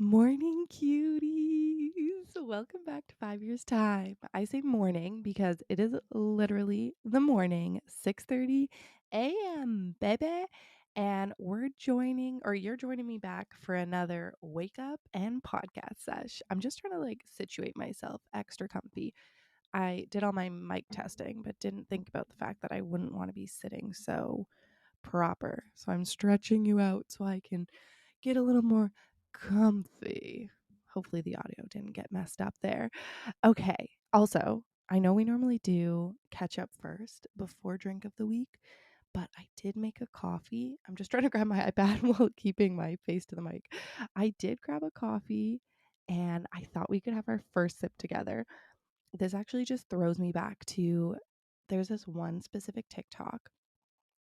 Morning, cuties. Welcome back to 5 years time. I say morning because it is literally the morning, 6:30 a.m., baby. And you're joining me back for another wake up and podcast sesh. I'm just trying to situate myself extra comfy. I did all my mic testing, but didn't think about the fact that I wouldn't want to be sitting so proper. So I'm stretching you out so I can get a little more comfy. Hopefully, the audio didn't get messed up there. Okay. Also, I know we normally do catch up first before drink of the week, but I did make a coffee. I'm just trying to grab my iPad while keeping my face to the mic. I did grab a coffee and I thought we could have our first sip together. This actually just throws me back to there's this one specific TikTok.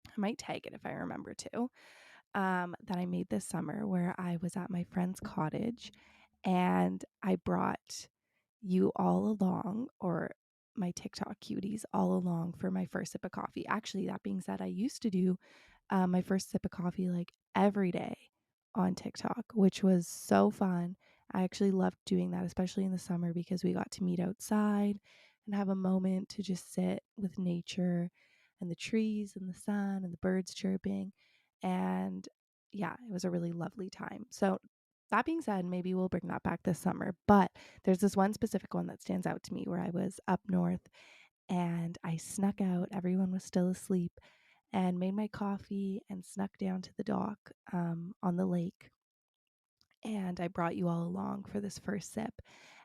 I might tag it if I remember to, that I made this summer where I was at my friend's cottage and I brought you all along, or my TikTok cuties all along for my first sip of coffee. Actually, that being said, I used to do my first sip of coffee like every day on TikTok, which was so fun. I actually loved doing that, especially in the summer because we got to meet outside and have a moment to just sit with nature and the trees and the sun and the birds chirping. And yeah, it was a really lovely time. So, that being said, maybe we'll bring that back this summer. But there's this one specific one that stands out to me where I was up north and I snuck out. Everyone was still asleep and made my coffee and snuck down to the dock on the lake. And I brought you all along for this first sip.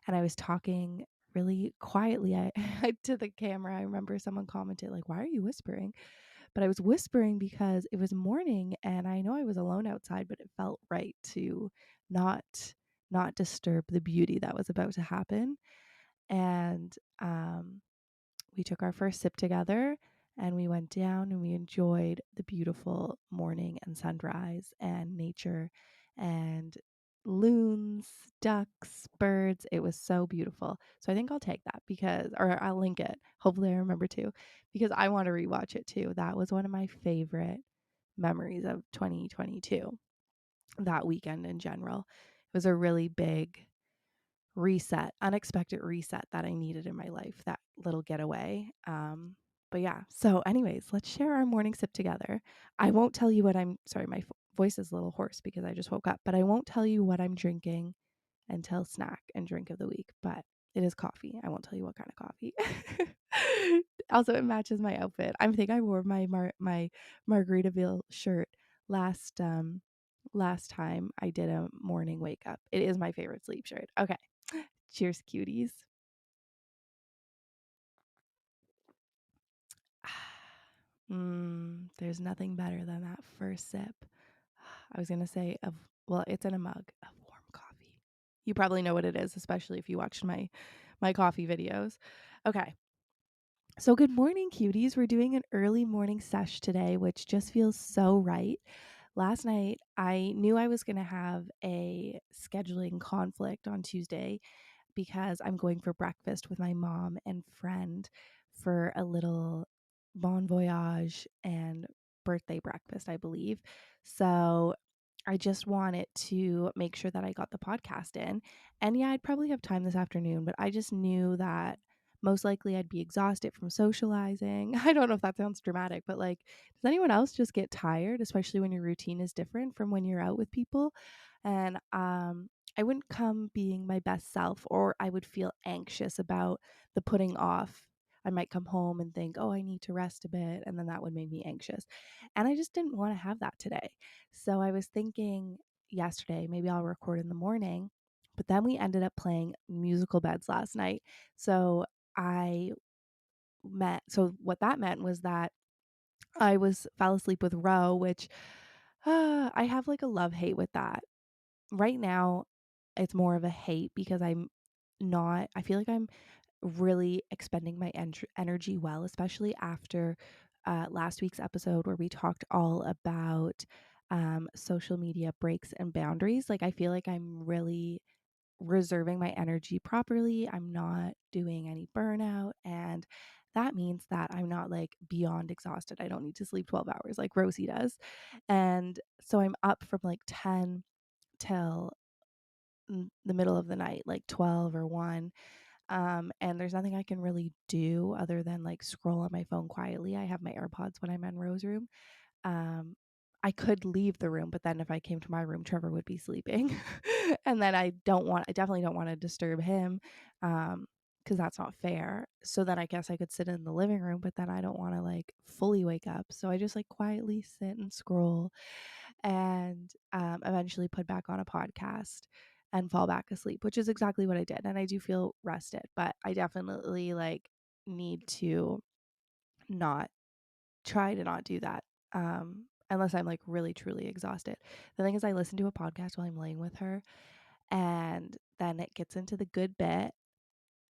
And I was talking really quietly to the camera. I remember someone commented, like, why are you whispering? But I was whispering because it was morning and I know I was alone outside, but it felt right to not not disturb the beauty that was about to happen. And we took our first sip together and we went down and we enjoyed the beautiful morning and sunrise and nature and loons, ducks, birds. It was so beautiful. So I think I'll take that or I'll link it. Hopefully I remember to, because I want to rewatch it too. That was one of my favorite memories of 2022, that weekend in general. It was a really big unexpected reset that I needed in my life, that little getaway. But yeah, so anyways, let's share our morning sip together. I won't tell you what sorry, my voice is a little hoarse because I just woke up, but I won't tell you what I'm drinking until snack and drink of the week, but it is coffee. I won't tell you what kind of coffee. Also, it matches my outfit. I think I wore my Margaritaville shirt last last time I did a morning wake up. It is my favorite sleep shirt. Okay. Cheers, cuties. There's nothing better than that first sip. I was going to say it's in a mug of warm coffee. You probably know what it is, especially if you watched my coffee videos. Okay. So good morning, cuties. We're doing an early morning sesh today, which just feels so right. Last night, I knew I was going to have a scheduling conflict on Tuesday because I'm going for breakfast with my mom and friend for a little bon voyage and birthday breakfast, I believe. So I just wanted to make sure that I got the podcast in. And yeah, I'd probably have time this afternoon, but I just knew that most likely I'd be exhausted from socializing. I don't know if that sounds dramatic, but does anyone else just get tired, especially when your routine is different from when you're out with people? And I wouldn't come being my best self, or I would feel anxious about the putting off. I might come home and think, oh, I need to rest a bit. And then that would make me anxious. And I just didn't want to have that today. So I was thinking yesterday, maybe I'll record in the morning. But then we ended up playing musical beds last night. So I so what that meant was that fell asleep with Roe, which I have like a love hate with that. Right now, it's more of a hate because I feel like I'm really expending my energy well, especially after last week's episode where we talked all about social media breaks and boundaries. Like, I feel like I'm really reserving my energy properly. I'm not doing any burnout. And that means that I'm not like beyond exhausted. I don't need to sleep 12 hours like Rosie does. And so I'm up from like 10 till the middle of the night, like 12 or 1. And there's nothing I can really do other than like scroll on my phone quietly. I have my AirPods when I'm in Ro's room. um, I could leave the room, but then if I came to my room, Trevor would be sleeping. And then I definitely don't want to disturb him, because that's not fair. So then I guess I could sit in the living room, but then I don't want to like fully wake up. So I just like quietly sit and scroll, and eventually put back on a podcast and fall back asleep, which is exactly what I did. And I do feel rested, but I definitely like need to not try to not do that, unless I'm like really truly exhausted. The thing is, I listen to a podcast while I'm laying with her, and then it gets into the good bit,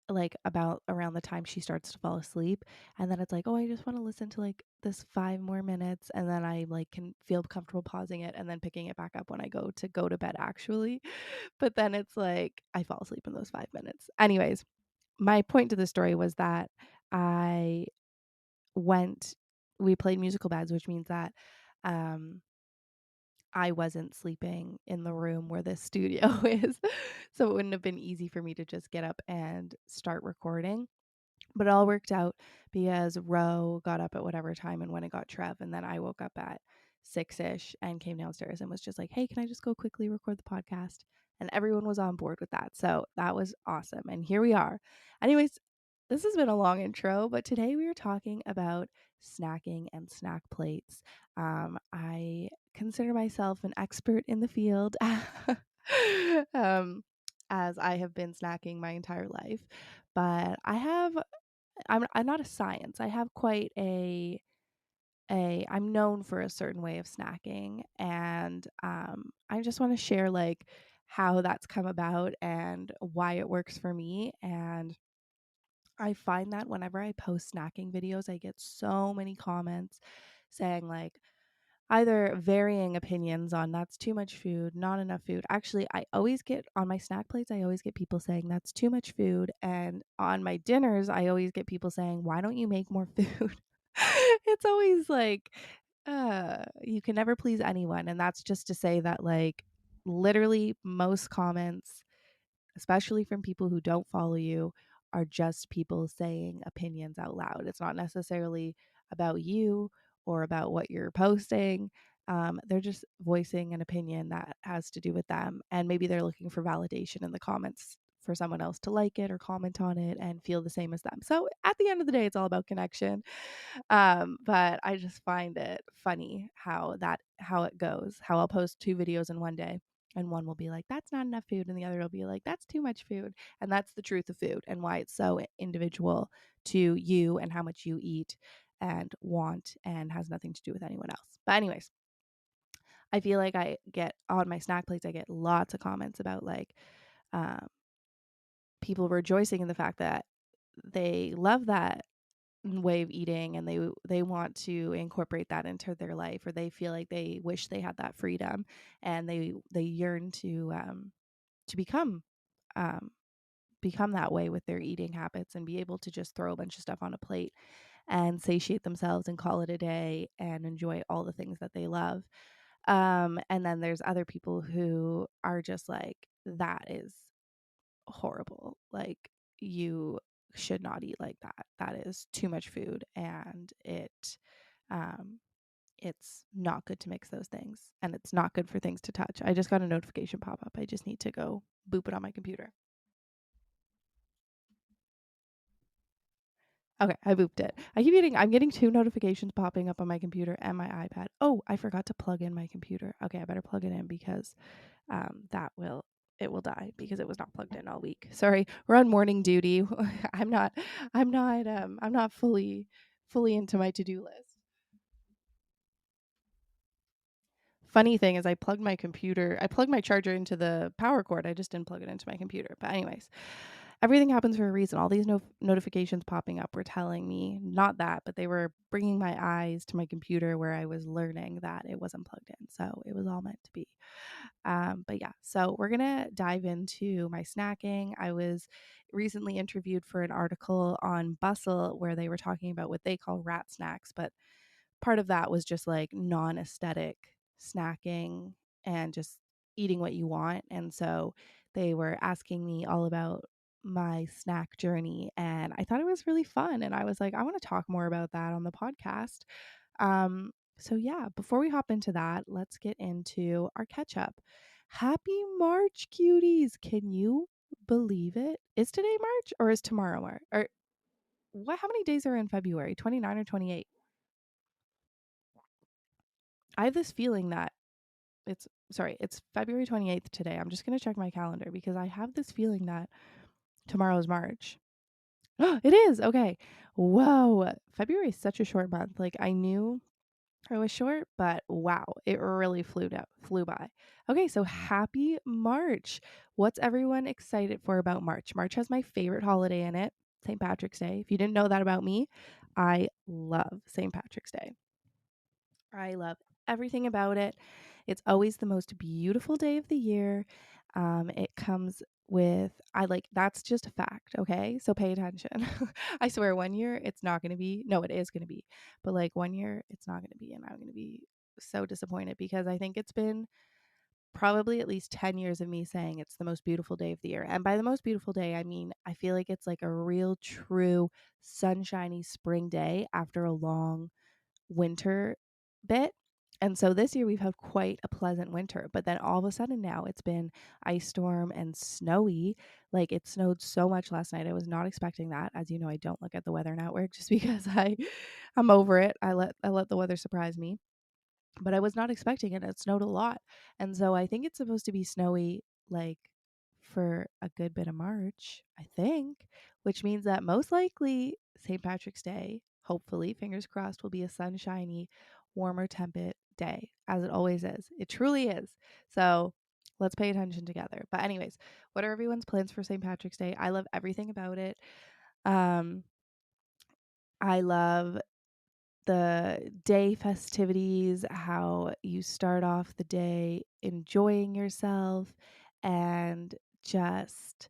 like about around the time she starts to fall asleep, and then it's like, oh, I just want to listen to like this 5 more minutes, and then I like can feel comfortable pausing it and then picking it back up when I go to bed actually. But then it's like I fall asleep in those 5 minutes. Anyways, my point to the story was that I went we played musical beds, which means that um I wasn't sleeping in the room where this studio is. So it wouldn't have been easy for me to just get up and start recording. But it all worked out because Ro got up at whatever time and when it got Trev, and then I woke up at 6ish and came downstairs and was just like, hey, can I just go quickly record the podcast? And everyone was on board with that. So that was awesome. And here we are. Anyways, this has been a long intro, but today we are talking about snacking and snack plates. I consider myself an expert in the field, um, as I have been snacking my entire life. But I'm not a science. I have quite a I'm known for a certain way of snacking, and I just want to share like how that's come about and why it works for me. And I find that whenever I post snacking videos, I get so many comments saying like either varying opinions on that's too much food, not enough food. Actually, I always get on my snack plates, I always get people saying that's too much food. And on my dinners, I always get people saying, why don't you make more food? It's always like, you can never please anyone. And that's just to say that, like, literally most comments, especially from people who don't follow you, are just people saying opinions out loud. It's not necessarily about you or about what you're posting. They're just voicing an opinion that has to do with them. And maybe they're looking for validation in the comments for someone else to like it or comment on it and feel the same as them. So at the end of the day, it's all about connection. But I just find it funny how it goes, how I'll post 2 videos in one day and one will be like, that's not enough food, and the other will be like, that's too much food. And that's the truth of food and why it's so individual to you and how much you eat and want, and has nothing to do with anyone else. But anyways, I feel like I get on my snack plates, I get lots of comments about like um, people rejoicing in the fact that they love that way of eating and they want to incorporate that into their life, or they feel like they wish they had that freedom, and they yearn to um become that way with their eating habits and be able to just throw a bunch of stuff on a plate and satiate themselves and call it a day and enjoy all the things that they love. And then there's other people who are just like, that is horrible. Like, you should not eat like that. That is too much food, and um it's not good to mix those things, and it's not good for things to touch. I just got a notification pop up. I just need to go boop it on my computer. Okay, I booped it. I'm getting 2 notifications popping up on my computer and my iPad. Oh, I forgot to plug in my computer. Okay, I better plug it in because that will it will die because it was not plugged in all week. Sorry, we're on morning duty. I'm not fully into my to-do list. Funny thing is, I plugged my charger into the power cord. I just didn't plug it into my computer. But anyways, everything happens for a reason. All these notifications popping up were telling me not that, but they were bringing my eyes to my computer where I was learning that it wasn't plugged in. So it was all meant to be. But yeah, so we're going to dive into my snacking. I was recently interviewed for an article on Bustle where they were talking about what they call rat snacks, but part of that was just like non-aesthetic snacking and just eating what you want. And so They were asking me all about my snack journey, and I thought it was really fun. And I was like, I want to talk more about that on the podcast. So yeah, before we hop into that, let's get into our catch up. Happy March, cuties. Can you believe it? Is today March or is tomorrow March? Or what, how many days are in February? 29 or 28? I have this feeling that it's February 28th today. I'm just going to check my calendar because I have this feeling that tomorrow's March. It is. Okay. Whoa. February is such a short month. Like I knew it was short, but wow, it really flew by. Okay, so happy March. What's everyone excited for about March? March has my favorite holiday in it, St. Patrick's Day. If you didn't know that about me, I love St. Patrick's Day. I love everything about it. It's always the most beautiful day of the year. It comes with, I like, that's just a fact. Okay. So pay attention. I swear, one year it's not going to be, no, it is going to be, but like one year it's not going to be. And I'm going to be so disappointed because I think it's been probably at least 10 years of me saying it's the most beautiful day of the year. And by the most beautiful day, I mean, I feel like it's like a real, true, sunshiny spring day after a long winter bit. And so this year we've had quite a pleasant winter, but then all of a sudden now it's been ice storm and snowy. Like it snowed so much last night. I was not expecting that. As you know, I don't look at the weather network just because I'm over it. I let the weather surprise me, but I was not expecting it. It snowed a lot. And so I think it's supposed to be snowy like for a good bit of March, I think, which means that most likely St. Patrick's Day, hopefully, fingers crossed, will be a sunshiny, warmer temperate day, as it always is. It truly is. So let's pay attention together. But, anyways, what are everyone's plans for St. Patrick's Day? I love everything about it. Um, I love the day festivities, how you start off the day enjoying yourself, and just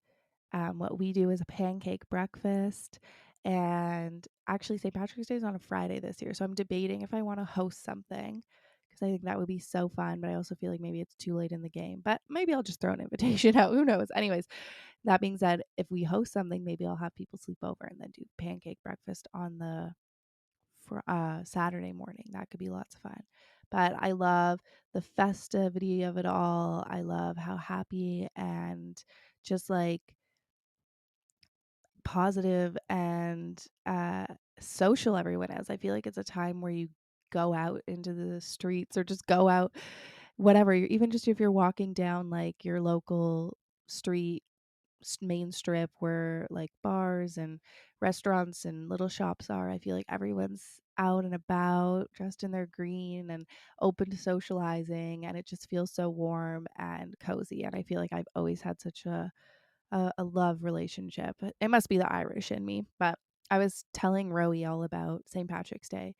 what we do is a pancake breakfast. And actually, St. Patrick's Day is on a Friday this year. So I'm debating if I want to host something because I think that would be so fun. But I also feel like maybe it's too late in the game. But maybe I'll just throw an invitation out. Who knows? Anyways, that being said, if we host something, maybe I'll have people sleep over and then do pancake breakfast on the for Saturday morning. That could be lots of fun. But I love the festivity of it all. I love how happy and just like positive and social everyone is. I feel like it's a time where you go out into the streets or just go out, whatever. Even just if you're walking down like your local street main strip where like bars and restaurants and little shops are. I feel like everyone's out and about, dressed in their green and open to socializing, and it just feels so warm and cozy. And I feel like I've always had such a love relationship. It must be the Irish in me, but I was telling Rowie all about St. Patrick's Day,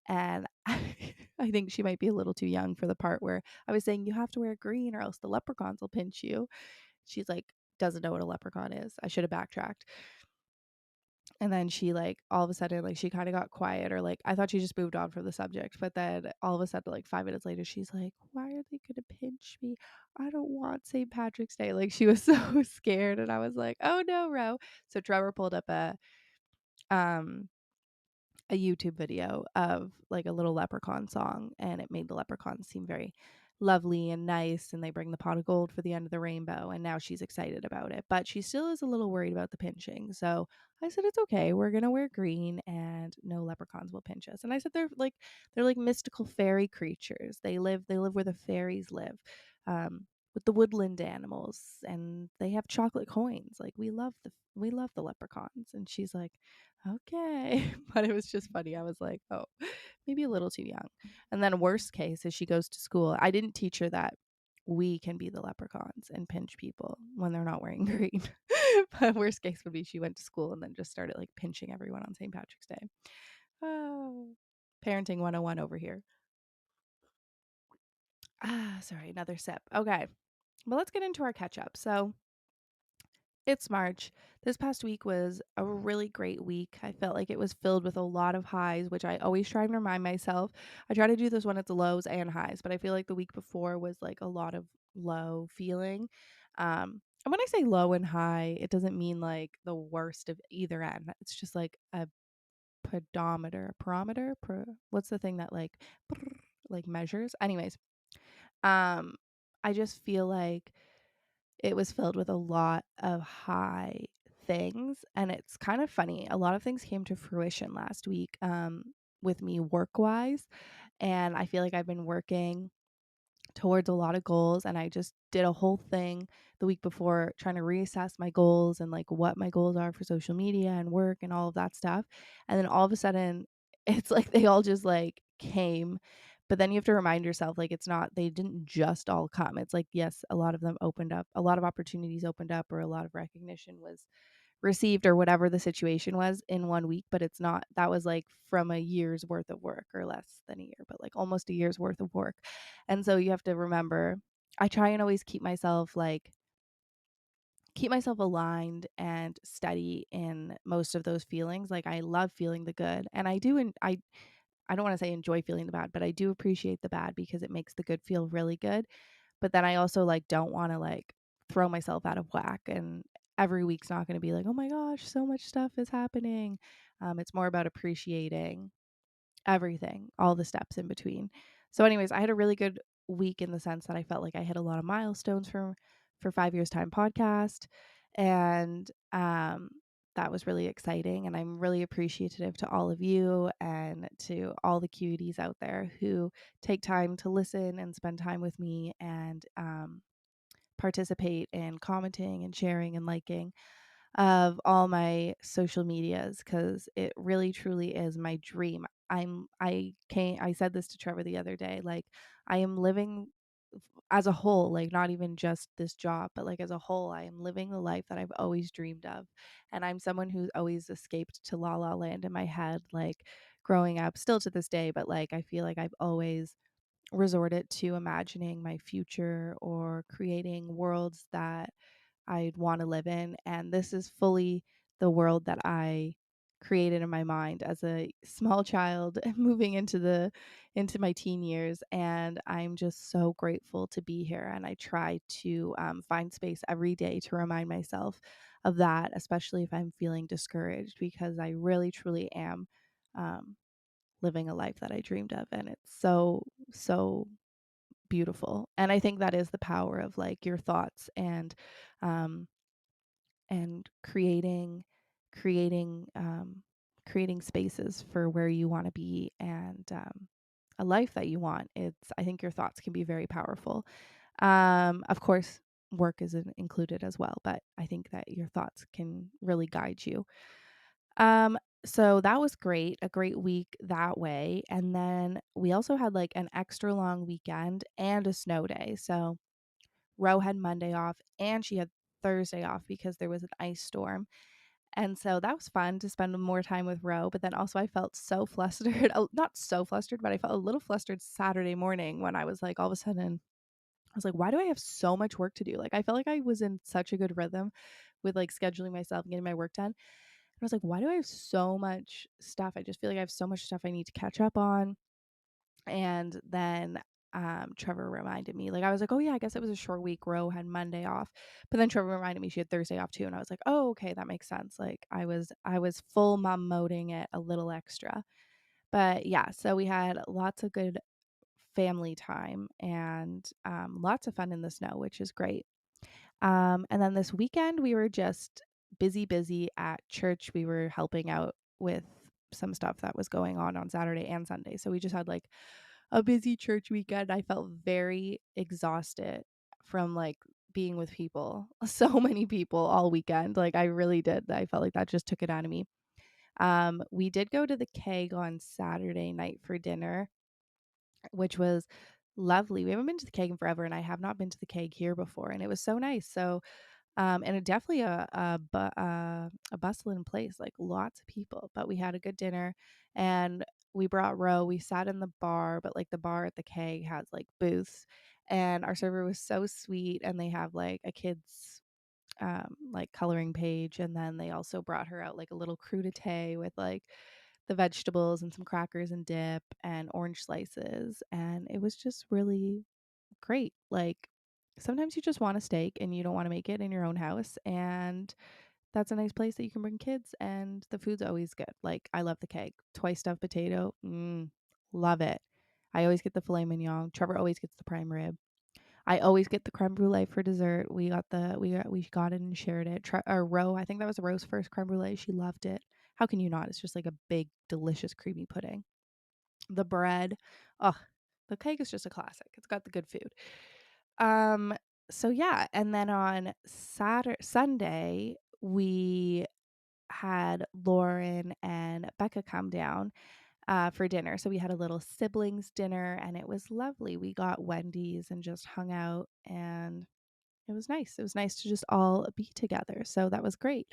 and I think she might be a little too young for the part where I was saying you have to wear green or else the leprechauns will pinch you. She's like, doesn't know what a leprechaun is. I should have backtracked. And then she like all of a sudden like she kind of got quiet, or like I thought she just moved on from the subject, but then all of a sudden like 5 minutes later she's like, why are they gonna pinch me? I don't want St. Patrick's Day. Like she was so scared, and I was like, oh no, Ro. So Trevor pulled up um a YouTube video of like a little leprechaun song, and it made the leprechauns seem very lovely and nice, and they bring the pot of gold for the end of the rainbow, and now she's excited about it, but she still is a little worried about the pinching. So I said it's okay, we're gonna wear green and no leprechauns will pinch us. And I said they're like mystical fairy creatures. They live where the fairies live, with the woodland animals, and they have chocolate coins. Like we love the leprechauns. And she's like, okay. But it was just funny. I was like, oh, maybe a little too young. And then worst case is she goes to school. I didn't teach her that we can be the leprechauns and pinch people when they're not wearing green. But worst case would be she went to school and then just started like pinching everyone on St. Patrick's Day. Oh, parenting 101 over here. Sorry, another sip. Okay. Well, let's get into our catch up. So, it's March. This past week was a really great week. I felt like it was filled with a lot of highs, which I always try and remind myself. I try to do this when it's lows and highs, but I feel like the week before was like a lot of low feeling. And when I say low and high, it doesn't mean like the worst of either end. It's just like a pedometer, barometer, what's the thing that like measures? Anyways, um, I just feel like it was filled with a lot of high things, and it's kind of funny. A lot of things came to fruition last week, with me work-wise, and I feel like I've been working towards a lot of goals, and I just did a whole thing the week before trying to reassess my goals and like what my goals are for social media and work and all of that stuff. And then all of a sudden it's like they all just like came. But then you have to remind yourself like it's not they didn't just all come. It's like yes, a lot of them opened up, a lot of opportunities opened up, or a lot of recognition was received or whatever the situation was in 1 week, but it's not that was like from a year's worth of work or less than a year, but like almost a year's worth of work. And so you have to remember, I try and always keep myself aligned and steady in most of those feelings. Like I love feeling the good, and I do and I don't want to say enjoy feeling the bad, but I do appreciate the bad because it makes the good feel really good. But then I also like don't want to like throw myself out of whack, and every week's not going to be like, "Oh my gosh, so much stuff is happening." It's more about appreciating everything, all the steps in between. So anyways, I had a really good week in the sense that I felt like I hit a lot of milestones for 5 years time podcast, and that was really exciting, and I'm really appreciative to all of you and to all the cuties out there who take time to listen and spend time with me and participate in commenting and sharing and liking of all my social medias, because it really truly is my dream. I said this to Trevor the other day, like I am living as a whole, like not even just this job, but like as a whole, I am living the life that I've always dreamed of. And I'm someone who's always escaped to La La Land in my head, like growing up, still to this day, but like I feel like I've always resorted to imagining my future or creating worlds that I'd want to live in. And this is fully the world that I created in my mind as a small child moving into my teen years. And I'm just so grateful to be here. And I try to find space every day to remind myself of that, especially if I'm feeling discouraged, because I really truly am um, living a life that I dreamed of. And it's so, so beautiful. And I think that is the power of like your thoughts um, and creating creating spaces for where you want to be, and a life that you want. It's I think your thoughts can be very powerful. Of course work is included as well, but I think that your thoughts can really guide you. So that was great, a great week that way. And then we also had like an extra long weekend and a snow day. So Ro had Monday off and she had Thursday off because there was an ice storm. And so that was fun to spend more time with Ro. But then also I felt so flustered, not so flustered, but I felt a little flustered Saturday morning when I was like, all of a sudden, I was like, why do I have so much work to do? Like, I felt like I was in such a good rhythm with like scheduling myself and getting my work done. And I was like, why do I have so much stuff? I just feel like I have so much stuff I need to catch up on. And then Trevor reminded me, like, I was like, oh, yeah, I guess it was a short week. Ro had Monday off. But then Trevor reminded me she had Thursday off too. And I was like, oh, okay, that makes sense. Like, I was full mom moding it a little extra. But yeah, so we had lots of good family time and lots of fun in the snow, which is great. And then this weekend, we were just busy at church. We were helping out with some stuff that was going on Saturday and Sunday. So we just had like a busy church weekend. I felt very exhausted from like being with people, so many people all weekend. Like I really did. I felt like that just took it out of me. We did go to the keg on Saturday night for dinner, which was lovely. We haven't been to the keg in forever, and I have not been to the keg here before, and it was so nice. So and it definitely a bustling place, like lots of people. But we had a good dinner, and we brought Ro. We sat in the bar, but like the bar at the keg has like booths, and our server was so sweet. And they have like a kids like coloring page, and then they also brought her out like a little crudité with like the vegetables and some crackers and dip and orange slices, and it was just really great. Like sometimes you just want a steak and you don't want to make it in your own house, and that's a nice place that you can bring kids, and the food's always good. Like, I love the keg. Twice stuffed potato, love it. I always get the filet mignon. Trevor always gets the prime rib. I always get the creme brulee for dessert. We got it and shared it. Ro, I think that was Ro's first creme brulee. She loved it. How can you not? It's just like a big, delicious, creamy pudding. The bread, oh, the cake is just a classic. It's got the good food. Um, so yeah, and then on Sunday, we had Lauren and Becca come down for dinner. So we had a little siblings dinner and it was lovely. We got Wendy's and just hung out, and it was nice. It was nice to just all be together. So that was great.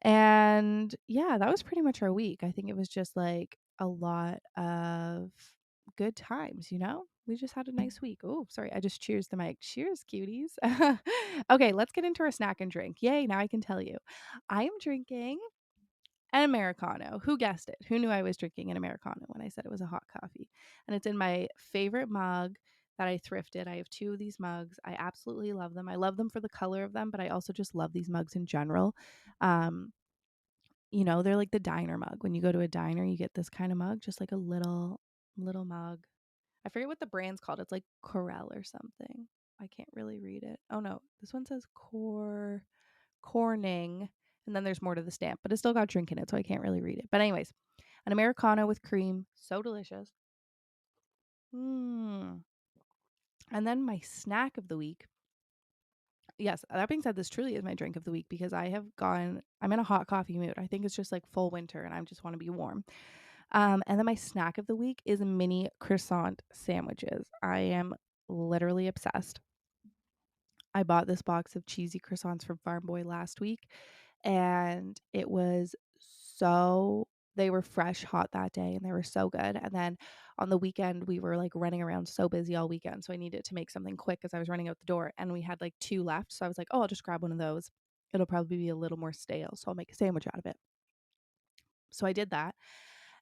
And yeah, that was pretty much our week. I think it was just like a lot of good times, you know? We just had a nice week. Oh, sorry. I just cheers the mic. Cheers, cuties. Okay, let's get into our snack and drink. Yay, now I can tell you. I am drinking an Americano. Who guessed it? Who knew I was drinking an Americano when I said it was a hot coffee? And it's in my favorite mug that I thrifted. I have two of these mugs. I absolutely love them. I love them for the color of them, but I also just love these mugs in general. Um, they're like the diner mug. When you go to a diner, you get this kind of mug, just like a little mug. I forget what the brand's called. It's like Corel or something. I can't really read it. Oh no, this one says Corning, and then there's more to the stamp, but it's still got drink in it, so I can't really read it. But anyways, an Americano with cream, so delicious. Mm. And then my snack of the week. Yes, that being said, this truly is my drink of the week because I'm in a hot coffee mood. I think it's just like full winter and I just want to be warm. And then my snack of the week is mini croissant sandwiches. I am literally obsessed. I bought this box of cheesy croissants from Farm Boy last week, and it was so they were fresh hot that day and they were so good. And then on the weekend we were like running around so busy all weekend, so I needed to make something quick as I was running out the door, and we had like two left, so I was like, oh, I'll just grab one of those. It'll probably be a little more stale, so I'll make a sandwich out of it. So I did that,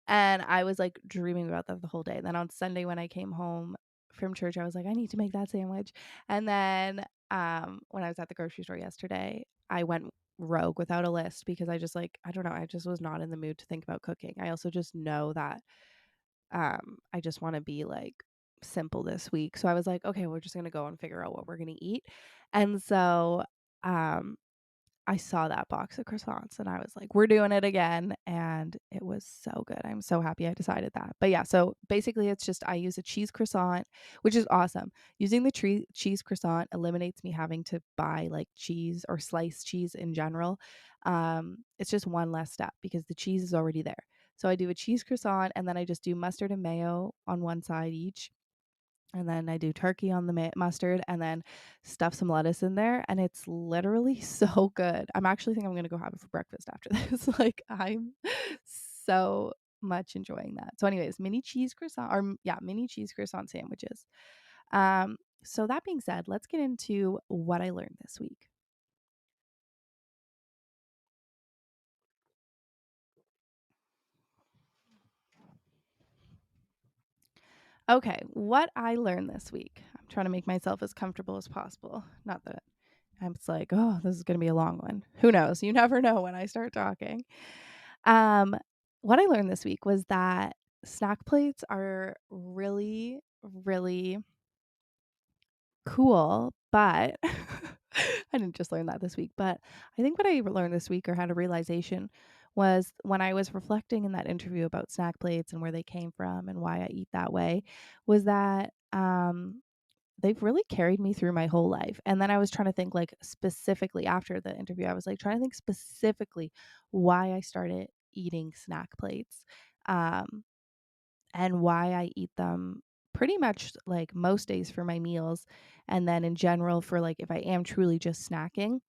and I was like dreaming about that the whole day. Then on Sunday when I came home from church, I was like, I need to make that sandwich. And then when I was at the grocery store yesterday, I went rogue without a list because I don't know, I just was not in the mood to think about cooking. I also just know that I just want to be like simple this week. So I was like, okay, we're just going to go and figure out what we're going to eat. And so um I saw that box of croissants and I was like, we're doing it again. And it was so good. I'm so happy I decided that. But yeah, so basically it's just I use a cheese croissant, which is awesome. Using the cheese croissant eliminates me having to buy like cheese or sliced cheese in general. It's just one less step because the cheese is already there. So I do a cheese croissant and then I just do mustard and mayo on one side each, and then I do turkey on the mustard and then stuff some lettuce in there. And it's literally so good. I'm actually think I'm going to go have it for breakfast after this. Like, I'm so much enjoying that. So anyways, mini cheese croissant sandwiches. So that being said, let's get into what I learned this week. Okay, what I learned this week. I'm trying to make myself as comfortable as possible. Not that I'm just like, oh, this is going to be a long one. Who knows? You never know when I start talking. Um, what I learned this week was that snack plates are really, really cool, but I didn't just learn that this week, but I think what I learned this week or had a realization was when I was reflecting in that interview about snack plates and where they came from and why I eat that way, was that they've really carried me through my whole life. And then I was trying to think like specifically after the interview, I was like trying to think specifically why I started eating snack plates. Um, and why I eat them pretty much like most days for my meals, and then in general for like if I am truly just snacking,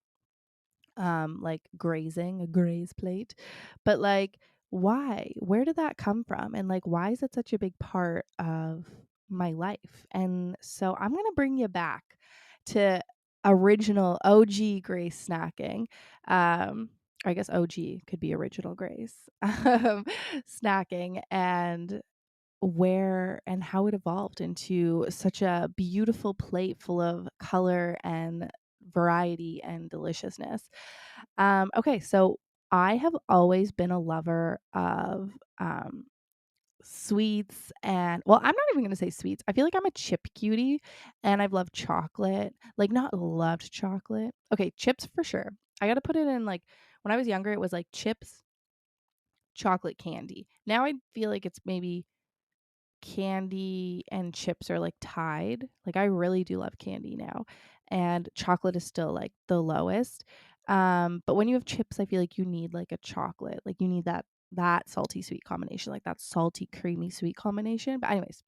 like grazing, a graze plate. But like, why? Where did that come from? And like, why is it such a big part of my life? And so I'm going to bring you back to original OG grace snacking. I guess OG could be original grace snacking, and where and how it evolved into such a beautiful plate full of color and variety and deliciousness. Okay, so I have always been a lover of sweets and well, I'm not even gonna say sweets. I feel like I'm a chip cutie and I've loved chocolate. Like not loved chocolate. Okay, chips for sure. I gotta put it in like when I was younger, it was like chips, chocolate candy. Now I feel like it's maybe candy and chips are like tied. Like I really do love candy now. And chocolate is still like the lowest. But when you have chips, I feel like you need like a chocolate. Like you need that salty sweet combination, like that salty creamy sweet combination. But anyways,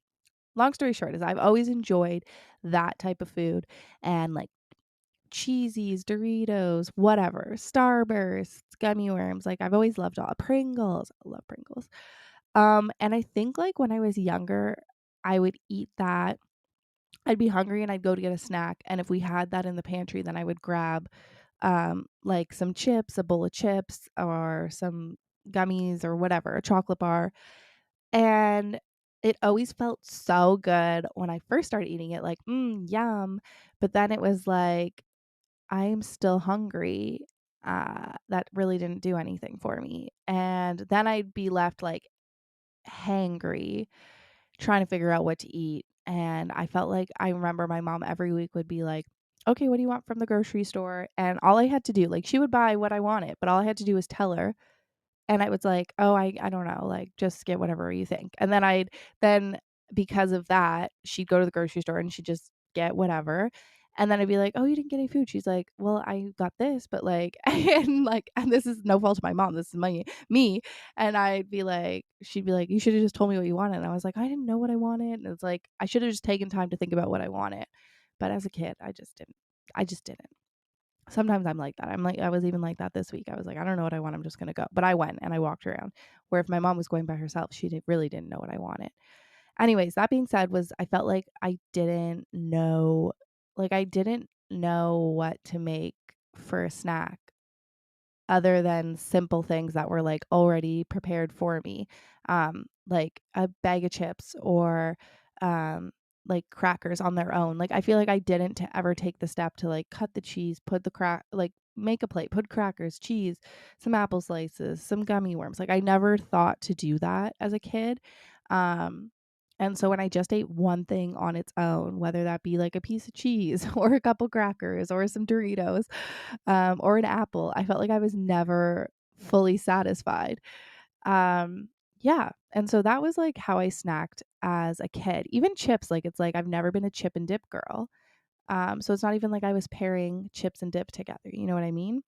long story short is I've always enjoyed that type of food and like cheesies, Doritos, whatever, Starbursts, gummy worms. Like I've always loved all Pringles. I love Pringles. And I think like when I was younger, I would eat that. I'd be hungry and I'd go to get a snack. And if we had that in the pantry, then I would grab like some chips, a bowl of chips, or some gummies or whatever, a chocolate bar. And it always felt so good when I first started eating it, like, yum. But then it was like, I'm still hungry. That really didn't do anything for me. And then I'd be left like hangry trying to figure out what to eat. And I felt like I remember my mom every week would be like, okay, what do you want from the grocery store? And all I had to do, like, she would buy what I wanted, but all I had to do was tell her. And I was like, oh, I don't know, like, just get whatever you think. And then because of that, she'd go to the grocery store and she'd just get whatever. And then I'd be like, oh, you didn't get any food. She's like, well, I got this, but like, and this is no fault of my mom. This is me. And she'd be like, you should have just told me what you wanted. And I was like, I didn't know what I wanted. And it's like, I should have just taken time to think about what I wanted. But as a kid, I just didn't. I just didn't. Sometimes I'm like that. I was even like that this week. I was like, I don't know what I want. I'm just going to go. But I went and I walked around. Where if my mom was going by herself, really didn't know what I wanted. Anyways, that being said, I felt like I didn't know what to make for a snack other than simple things that were like already prepared for me, like a bag of chips or like crackers on their own. Like I feel like I didn't ever take the step to like cut the cheese, put the like make a plate, put crackers, cheese, some apple slices, some gummy worms. Like I never thought to do that as a kid. Um, and so when I just ate one thing on its own, whether that be like a piece of cheese or a couple crackers or some Doritos, or an apple, I felt like I was never fully satisfied. Yeah. And so that was like how I snacked as a kid. Even chips, like it's like I've never been a chip and dip girl. So it's not even like I was pairing chips and dip together. You know what I mean?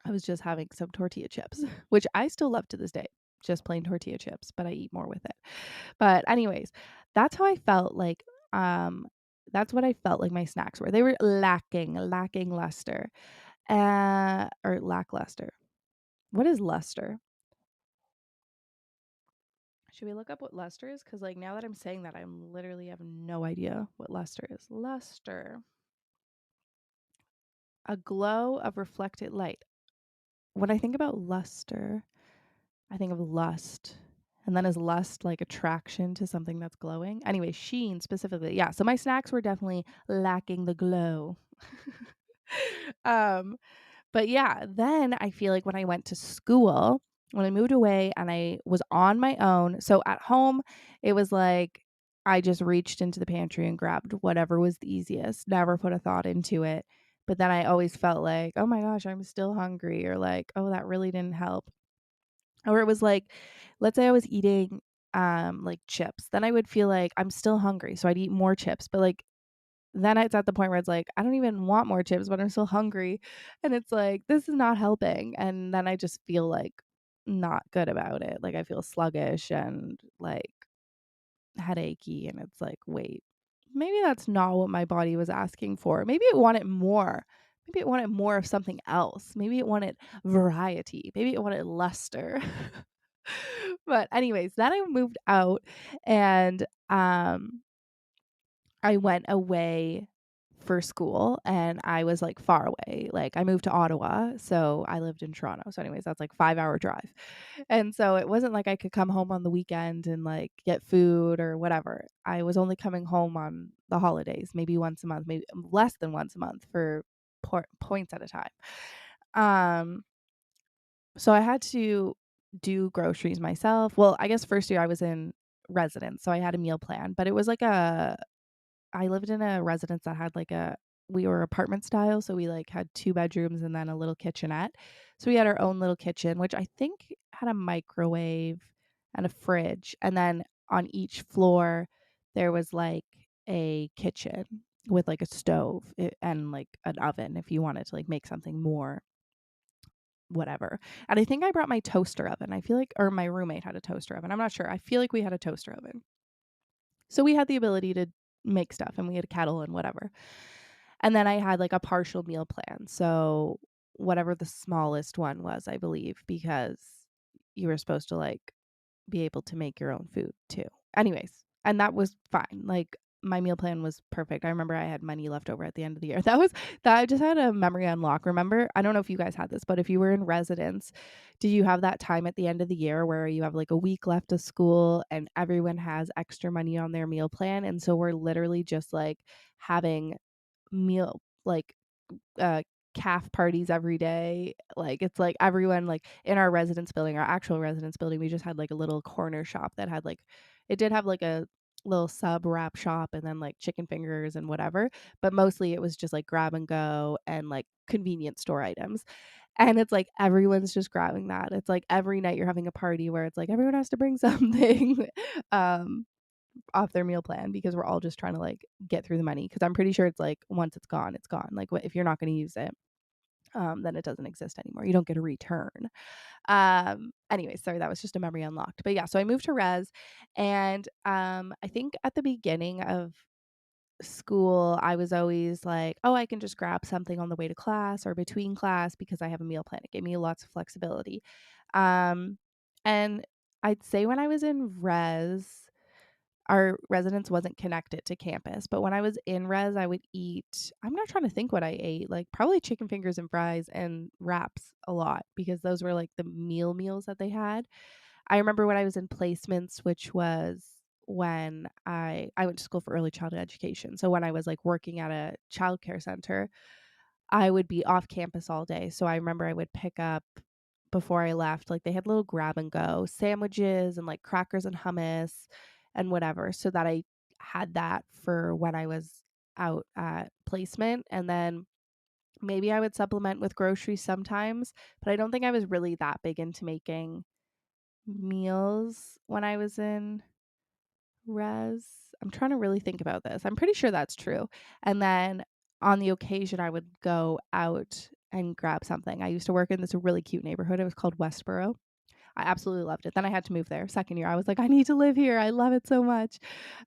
I was just having some tortilla chips, which I still love to this day, just plain tortilla chips, but I eat more with it. But anyways, that's how I felt like um that's what I felt like my snacks were. They were lacking luster. Or lackluster. What is luster? Should we look up what luster is? Because like now that I'm saying that, I'm literally have no idea what luster is. Luster, a glow of reflected light. When I think about luster, I think of lust. And then is lust like attraction to something that's glowing? Anyway, sheen specifically. Yeah, so my snacks were definitely lacking the glow. um, But yeah, then I feel like when I went to school, when I moved away and I was on my own, so at home, it was like I just reached into the pantry and grabbed whatever was the easiest, never put a thought into it. But then I always felt like, oh my gosh, I'm still hungry, or like, oh, that really didn't help. Or it was like, let's say I was eating like chips, then I would feel like I'm still hungry. So I'd eat more chips. But like then it's at the point where it's like, I don't even want more chips, but I'm still hungry. And it's like, this is not helping. And then I just feel like not good about it. Like I feel sluggish and like headachy. And it's like, wait, maybe that's not what my body was asking for. Maybe it wanted more. Maybe it wanted more of something else. Maybe it wanted variety. Maybe it wanted luster. But anyways, then I moved out and I went away for school, and I was, like, far away. Like, I moved to Ottawa, so I lived in Toronto. So anyways, that's, like, 5-hour drive. And so it wasn't like I could come home on the weekend and, like, get food or whatever. I was only coming home on the holidays, maybe once a month, maybe less than once a month for points at a time. Um, so I had to do groceries myself. Well, I guess first year I was in residence, so I had a meal plan, but it was like I lived in a residence that had like we were apartment style, so we like had 2 bedrooms and then a little kitchenette. So we had our own little kitchen, which I think had a microwave and a fridge, and then on each floor there was like a kitchen with like a stove and like an oven if you wanted to like make something more whatever. And I think I brought my toaster oven. I feel like or my roommate had a toaster oven. I'm not sure. I feel like we had a toaster oven. So we had the ability to make stuff and we had a kettle and whatever. And then I had like a partial meal plan. So whatever the smallest one was, I believe, because you were supposed to like be able to make your own food too. Anyways, and that was fine. Like my meal plan was perfect. I remember I had money left over at the end of the year. That I just had a memory unlock. Remember, I don't know if you guys had this, but if you were in residence, did you have that time at the end of the year where you have like a week left of school and everyone has extra money on their meal plan? And so we're literally just like having meal like uh calf parties every day. Like it's like everyone like in our residence building, our actual residence building, we just had like a little corner shop that had like it did have like a little sub wrap shop and then like chicken fingers and whatever, but mostly it was just like grab and go and like convenience store items. And it's like everyone's just grabbing that. It's like every night you're having a party where it's like everyone has to bring something. um off their meal plan because we're all just trying to like get through the money because I'm pretty sure it's like once it's gone, it's gone. Like if you're not going to use it, then it doesn't exist anymore. You don't get a return. Anyway, sorry, that was just a memory unlocked. But yeah, so I moved to res, and I think at the beginning of school, I was always like, oh, I can just grab something on the way to class or between class because I have a meal plan. It gave me lots of flexibility. Um, and I'd say when I was in res, our residence wasn't connected to campus, but when I was in res, I would eat I'm not trying to think what I ate, like, probably chicken fingers and fries and wraps a lot because those were, like, the meals that they had. I remember when I was in placements, which was when I went to school for early childhood education, so when I was, like, working at a childcare center, I would be off campus all day. So I remember I would pick up before I left, like they had little grab and go sandwiches and like crackers and hummus and whatever, so that I had that for when I was out at placement. And then maybe I would supplement with groceries sometimes, but I don't think I was really that big into making meals when I was in res. I'm trying to really think about this. I'm pretty sure that's true. And then on the occasion, I would go out and grab something. I used to work in this really cute neighborhood. It was called Westboro. I absolutely loved it. Then I had to move there. Second year, I was like, I need to live here. I love it so much.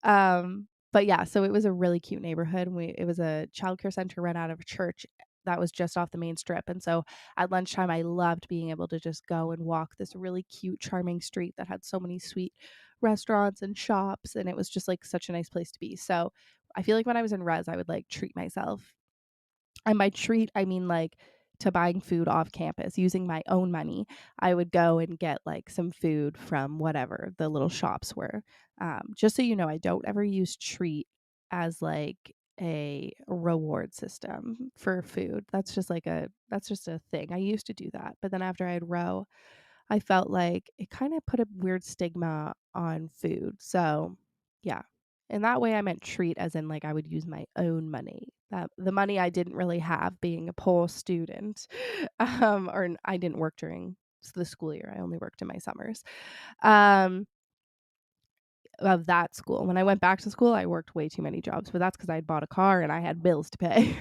But yeah, so it was a really cute neighborhood. It was a childcare center run out of a church that was just off the main strip. And so at lunchtime, I loved being able to just go and walk this really cute, charming street that had so many sweet restaurants and shops. And it was just like such a nice place to be. So I feel like when I was in res, I would like treat myself, and by treat, I mean like to buying food off campus using my own money. I would go and get like some food from whatever the little shops were. Just so you know, I don't ever use treat as like a reward system for food. That's just a thing. I used to do that, but then after I had row, I felt like it kind of put a weird stigma on food. So, yeah. In that way, I meant treat as in like I would use my own money. That the money I didn't really have being a poor student. I didn't work during the school year. I only worked in my summers. Um, of that school. When I went back to school, I worked way too many jobs, but that's because I had bought a car and I had bills to pay.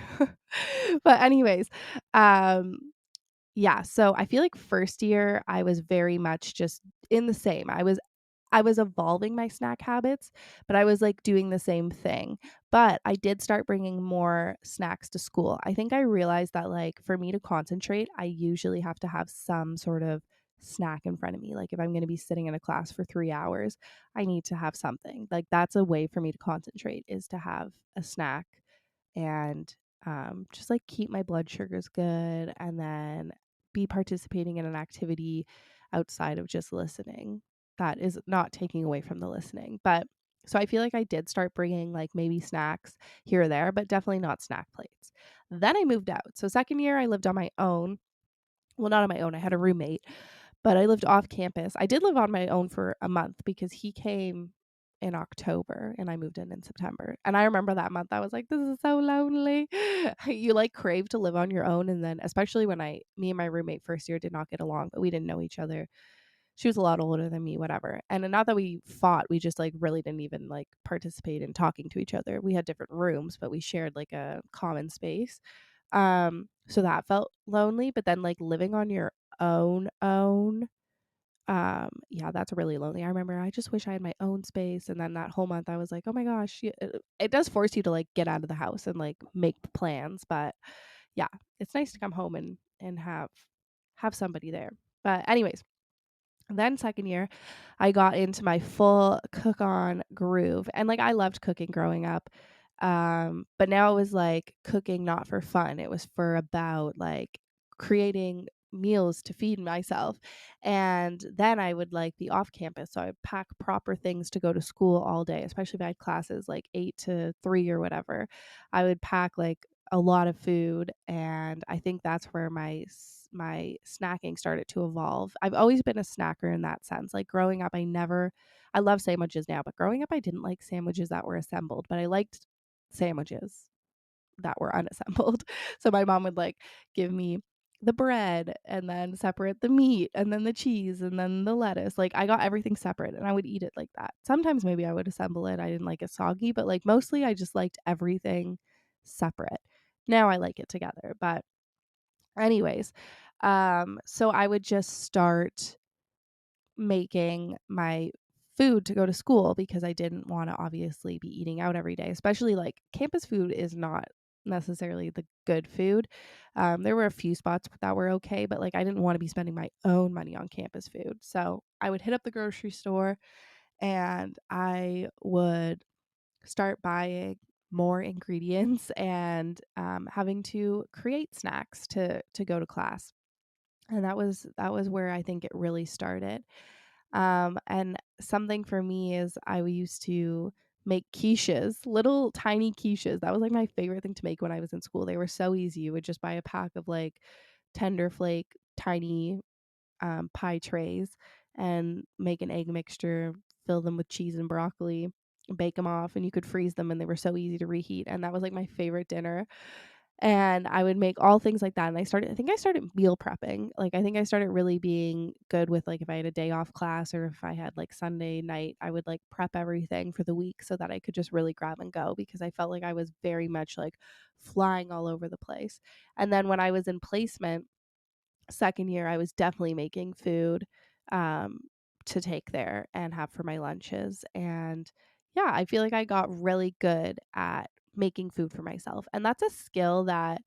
But anyways, um, yeah, so I feel like first year I was very much just in the same. I was evolving my snack habits, but I was like doing the same thing. But I did start bringing more snacks to school. I think I realized that like for me to concentrate, I usually have to have some sort of snack in front of me. Like if I'm going to be sitting in a class for 3 hours, I need to have something. Like that's a way for me to concentrate is to have a snack and just like keep my blood sugars good, and then be participating in an activity outside of just listening that is not taking away from the listening. But so I feel like I did start bringing like maybe snacks here or there, but definitely not snack plates. Then I moved out. So second year I lived on my own. Well, not on my own. I had a roommate, but I lived off campus. I did live on my own for a month because he came in October and I moved in September. And I remember that month I was like, this is so lonely. You like crave to live on your own. And then especially when me and my roommate first year did not get along, but we didn't know each other. She was a lot older than me, whatever. And not that we fought, we just like really didn't even like participate in talking to each other. We had different rooms, but we shared like a common space. So that felt lonely, but then like living on your own, yeah, that's really lonely. I remember I just wish I had my own space, and then that whole month I was like, "Oh my gosh." It does force you to like get out of the house and like make plans, but yeah, it's nice to come home and have somebody there. But anyways, then second year, I got into my full cook on groove. And like I loved cooking growing up. But now it was like cooking not for fun. It was for about like creating meals to feed myself. And then I would like be off campus. So I'd pack proper things to go to school all day, especially if I had classes like 8 to 3 or whatever. I would pack like a lot of food, and I think that's where my snacking started to evolve. I've always been a snacker in that sense. Like growing up, I love sandwiches now, but growing up I didn't like sandwiches that were assembled, but I liked sandwiches that were unassembled. So my mom would like give me the bread and then separate the meat and then the cheese and then the lettuce. Like I got everything separate and I would eat it like that. Sometimes maybe I would assemble it. I didn't like it soggy, but like mostly I just liked everything separate. Now I like it together. But anyways, so I would just start making my food to go to school because I didn't want to obviously be eating out every day, especially like campus food is not necessarily the good food. There were a few spots that were okay, but like I didn't want to be spending my own money on campus food. So I would hit up the grocery store and I would start buying more ingredients and having to create snacks to go to class. And that was where I think it really started. And something for me is I used to make quiches, little tiny quiches. That was like my favorite thing to make when I was in school. They were so easy. You would just buy a pack of like tender flake, tiny pie trays and make an egg mixture, fill them with cheese and broccoli, bake them off, and you could freeze them, and they were so easy to reheat. And that was like my favorite dinner. And I would make all things like that. And I think I started meal prepping. Like, I think I started really being good with, like, if I had a day off class or if I had like Sunday night, I would like prep everything for the week so that I could just really grab and go because I felt like I was very much like flying all over the place. And then when I was in placement, second year, I was definitely making food um, to take there and have for my lunches. And yeah, I feel like I got really good at making food for myself. And that's a skill that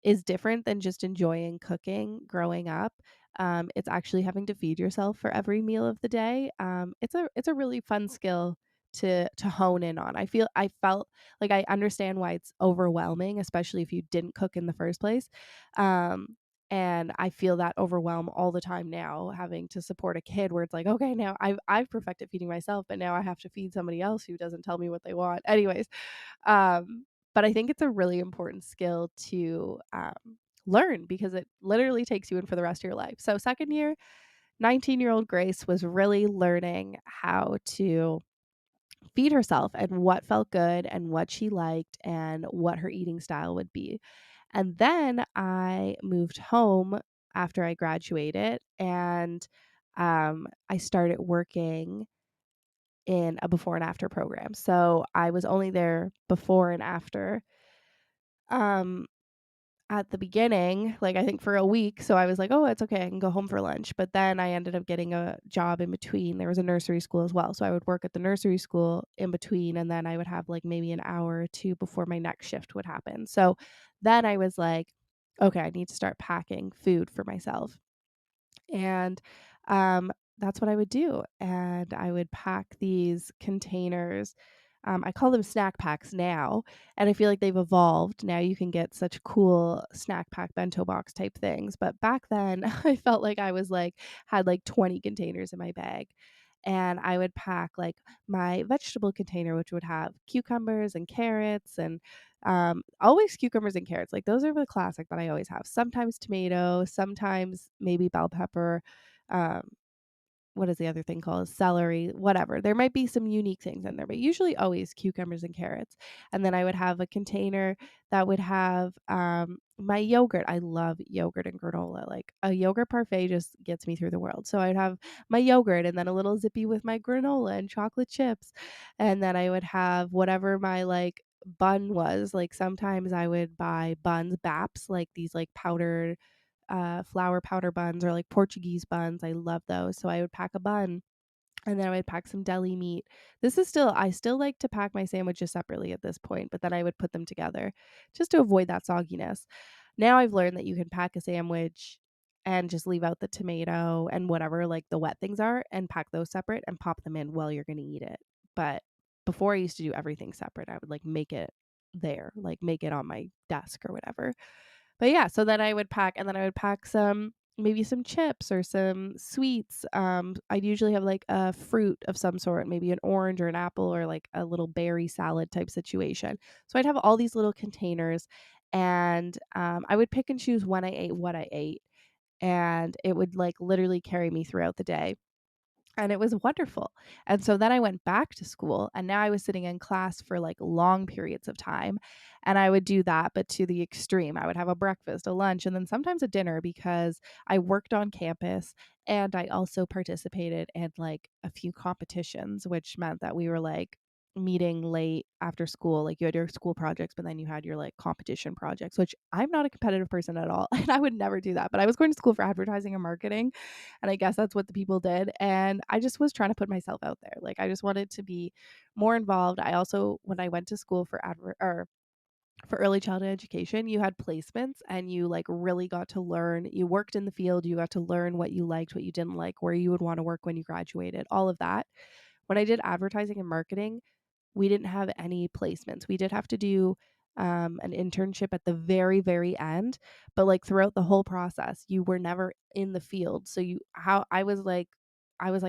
is different than just enjoying cooking growing up. It's actually having to feed yourself for every meal of the day. It's a really fun skill to hone in on. I felt like I understand why it's overwhelming, especially if you didn't cook in the first place. Um, and I feel that overwhelm all the time now, having to support a kid where it's like, okay, now I've perfected feeding myself, but now I have to feed somebody else who doesn't tell me what they want. Anyways, um, but I think it's a really important skill to learn because it literally takes you in for the rest of your life. So, second year, 19-year-old Grace was really learning how to feed herself and what felt good and what she liked and what her eating style would be. And then I moved home after I graduated and I started working in a before and after program. So I was only there before and after. Um, at the beginning, like I think for a week, so I was like, "Oh, it's okay. I can go home for lunch." But then I ended up getting a job in between. There was a nursery school as well, so I would work at the nursery school in between, and then I would have like maybe an hour or two before my next shift would happen. So then I was like, "Okay, I need to start packing food for myself." And that's what I would do. And I would pack these containers. I call them snack packs now, and I feel like they've evolved. Now you can get such cool snack pack bento box type things, but back then I felt like I was like had like 20 containers in my bag. And I would pack like my vegetable container, which would have cucumbers and carrots and always cucumbers and carrots. Like those are the classic that I always have. Sometimes tomato, sometimes maybe bell pepper. Um, what is the other thing called? Celery, whatever. There might be some unique things in there, but usually always cucumbers and carrots. And then I would have a container that would have my yogurt. I love yogurt and granola. Like a yogurt parfait just gets me through the world. So I'd have my yogurt and then a little zippy with my granola and chocolate chips. And then I would have whatever my like bun was. Like sometimes I would buy buns, baps, like these like powdered flour powder buns or like Portuguese buns. I love those. So I would pack a bun and then I would pack some deli meat. I still like to pack my sandwiches separately at this point, but then I would put them together just to avoid that sogginess. Now I've learned that you can pack a sandwich and just leave out the tomato and whatever like the wet things are and pack those separate and pop them in while you're going to eat it. But before I used to do everything separate. I would like make it there, like make it on my desk or whatever. But yeah, so then I would pack and then I would pack some maybe some chips or some sweets. I'd usually have like a fruit of some sort, maybe an orange or an apple or like a little berry salad type situation. So I'd have all these little containers and I would pick and choose when I ate what I ate. And it would like literally carry me throughout the day and it was wonderful. And so then I went back to school and now I was sitting in class for like long periods of time and I would do that but to the extreme. I would have a breakfast, a lunch and then sometimes a dinner because I worked on campus and I also participated in like a few competitions which meant that we were like meeting late after school like you had your school projects but then you had your like competition projects which I'm not a competitive person at all and I would never do that but I was going to school for advertising and marketing and I guess that's what the people did. And I just was trying to put myself out there. Like I just wanted to be more involved. I also, when I went to school for for early childhood education, you had placements and you like really got to learn. You worked in the field, you got to learn what you liked, what you didn't like, where you would want to work when you graduated, all of that. When I did advertising and marketing, we didn't have any placements. We did have to do an internship at the very, very end, but like throughout the whole process, you were never in the field. So I was like,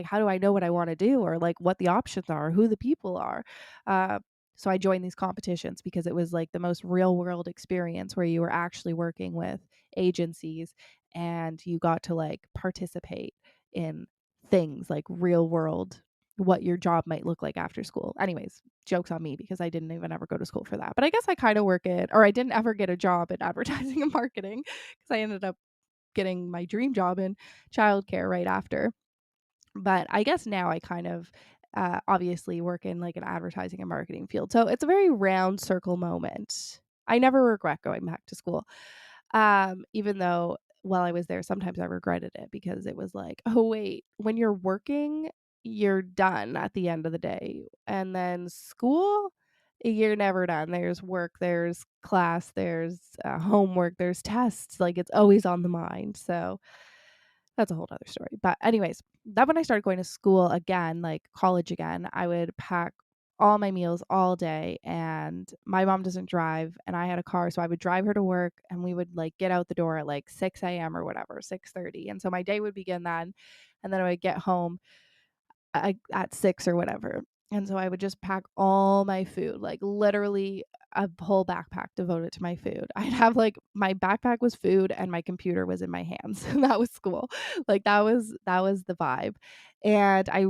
how do I know what I want to do or like what the options are, who the people are? Uh, so I joined these competitions because it was like the most real world experience where you were actually working with agencies and you got to like participate in things like real world what your job might look like after school. Anyways, jokes on me because I didn't even ever go to school for that. But I guess I kind of work it, or I didn't ever get a job in advertising and marketing because I ended up getting my dream job in childcare right after. But I guess now I kind of obviously work in like an advertising and marketing field. So it's a very round circle moment. I never regret going back to school. Even though while I was there, sometimes I regretted it because it was like, oh, wait, when you're working, you're done at the end of the day. And then school, you're never done. There's work, there's class, there's homework, there's tests. Like it's always on the mind. So that's a whole other story. But anyways, that when I started going to school again, like college again, I would pack all my meals all day and my mom doesn't drive and I had a car so I would drive her to work and we would like get out the door at like 6 a.m. or whatever, 6:30. And so my day would begin then and then I would get home at 6 or whatever. And so I would just pack all my food, like literally a whole backpack devoted to my food. I'd have like my backpack was food and my computer was in my hands. And that was school. Like that was the vibe. And I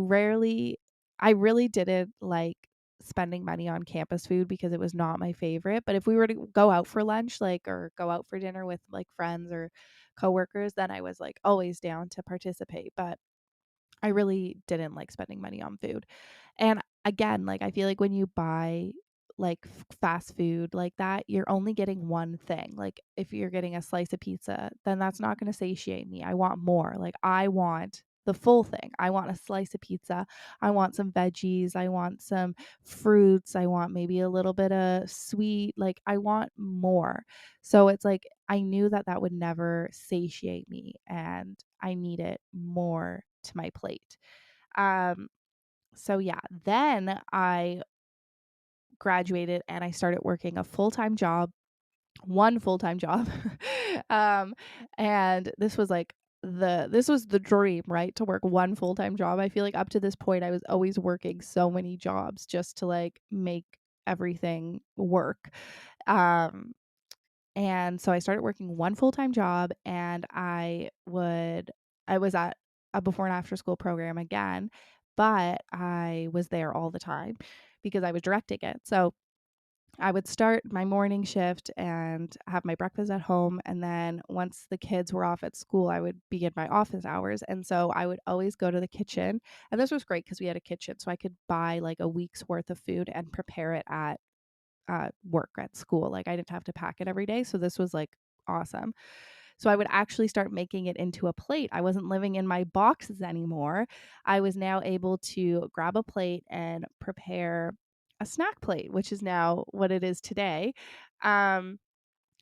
really didn't like spending money on campus food because it was not my favorite. But if we were to go out for lunch, like or go out for dinner with like friends or coworkers, then I was like always down to participate. But I really didn't like spending money on food. And again, like I feel like when you buy like fast food like that, you're only getting one thing. Like if you're getting a slice of pizza, then that's not going to satiate me. I want more. Like I want the full thing. I want a slice of pizza. I want some veggies. I want some fruits. I want maybe a little bit of sweet. Like I want more. So it's like I knew that that would never satiate me and I needed more to my plate. Um so yeah, then I graduated and I started working a full-time job, one full-time job. um, and this was the dream, right? To work one full-time job. I feel like up to this point I was always working so many jobs just to like make everything work. Um, and so I started working one full-time job, and I was at a before and after school program again, but I was there all the time because I was directing it. So I would start my morning shift and have my breakfast at home, and then once the kids were off at school, I would begin my office hours. And so I would always go to the kitchen, and this was great because we had a kitchen, so I could buy like a week's worth of food and prepare it at work at school. Like I didn't have to pack it every day. So this was like awesome. So I would actually start making it into a plate. I wasn't living in my boxes anymore. I was now able to grab a plate and prepare a snack plate, which is now what it is today. Um,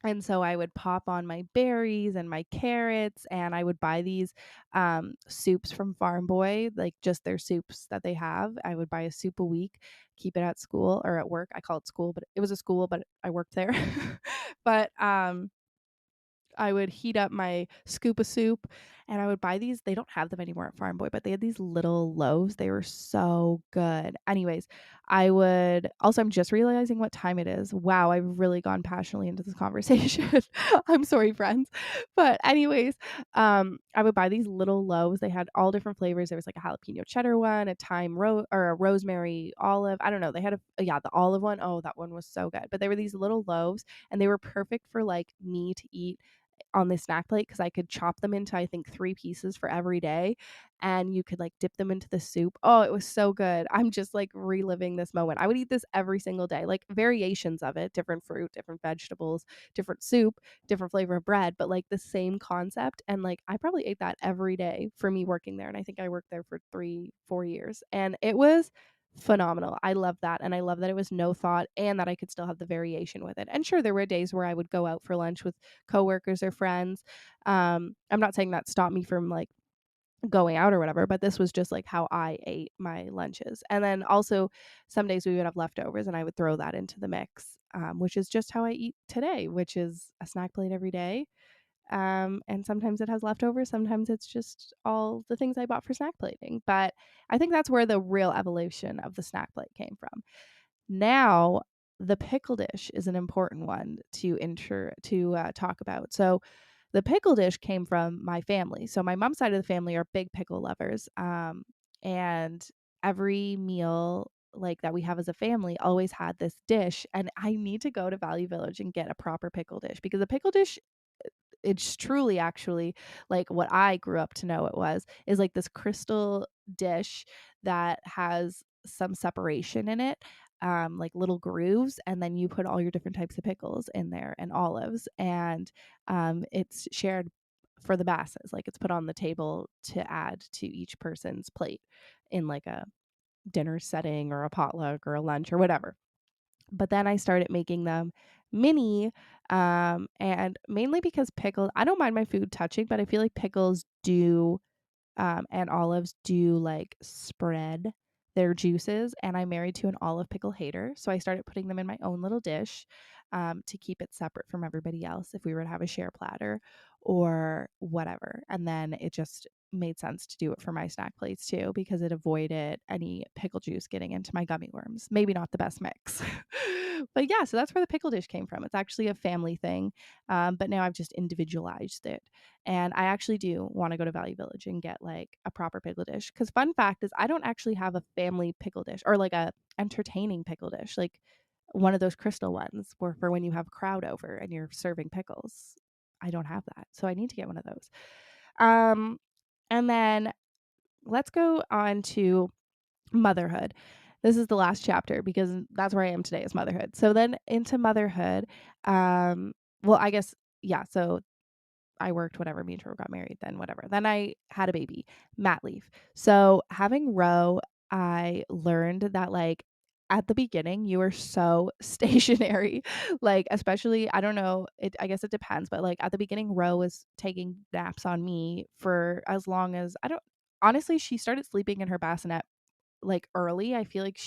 and so I would pop on my berries and my carrots, and I would buy these soups from Farm Boy, like just their soups that they have. I would buy a soup a week, keep it at school or at work. I call it school, but it was a school, but I worked there. but I would heat up my scoop of soup, and I would buy these. They don't have them anymore at Farm Boy, but they had these little loaves. They were so good. Anyways, I would also, I'm just realizing what time it is. Wow, I've really gone passionately into this conversation. I'm sorry, friends. But anyways, I would buy these little loaves. They had all different flavors. There was like a jalapeno cheddar one, a or a rosemary olive. I don't know. They had the olive one. Oh, that one was so good. But they were these little loaves, and they were perfect for like me to eat on the snack plate because I could chop them into, I think, 3 pieces for every day, and you could like dip them into the soup. Oh, it was so good. I'm just like reliving this moment. I would eat this every single day, like variations of it, different fruit, different vegetables, different soup, different flavor of bread, but like the same concept. And like I probably ate that every day for me working there. And I think I worked there for 3-4 years, and it was phenomenal. I love that. And I love that it was no thought and that I could still have the variation with it. And sure, there were days where I would go out for lunch with coworkers or friends. I'm not saying that stopped me from like going out or whatever, but this was just like how I ate my lunches. And then also some days we would have leftovers and I would throw that into the mix, which is just how I eat today, which is a snack plate every day. And sometimes it has leftovers. Sometimes it's just all the things I bought for snack plating. But I think that's where the real evolution of the snack plate came from. Now, the pickle dish is an important one to talk about. So, the pickle dish came from my family. So, my mom's side of the family are big pickle lovers, and every meal like that we have as a family always had this dish. And I need to go to Value Village and get a proper pickle dish because a pickle dish, it's truly actually like what I grew up to know it was, is like this crystal dish that has some separation in it, like little grooves, and then you put all your different types of pickles in there and olives, and it's shared for the masses. Like it's put on the table to add to each person's plate in like a dinner setting or a potluck or a lunch or whatever. But then I started making them mini, and mainly because pickles, I don't mind my food touching, but I feel like pickles do, and olives do like spread their juices. And I'm married to an olive pickle hater. So I started putting them in my own little dish, to keep it separate from everybody else if we were to have a share platter or whatever. And then it just made sense to do it for my snack plates too because it avoided any pickle juice getting into my gummy worms. Maybe not the best mix. But yeah, so that's where the pickle dish came from. It's actually a family thing, but now I've just individualized it. And I actually do want to go to Value Village and get like a proper pickle dish. Because fun fact is, I don't actually have a family pickle dish or like a entertaining pickle dish, like one of those crystal ones where for when you have a crowd over and you're serving pickles. I don't have that, so I need to get one of those. Um, and then let's go on to motherhood. This is the last chapter because that's where I am today is motherhood. So then into motherhood, well, I guess yeah. So I worked, whatever, me and Trevor got married, then whatever. Then I had a baby, mat leave. So having Roe, I learned that like at the beginning you are so stationary. Like especially, I don't know, I guess it depends, but like at the beginning Roe was taking naps on me for as long as I don't honestly, she started sleeping in her bassinet like early. I feel like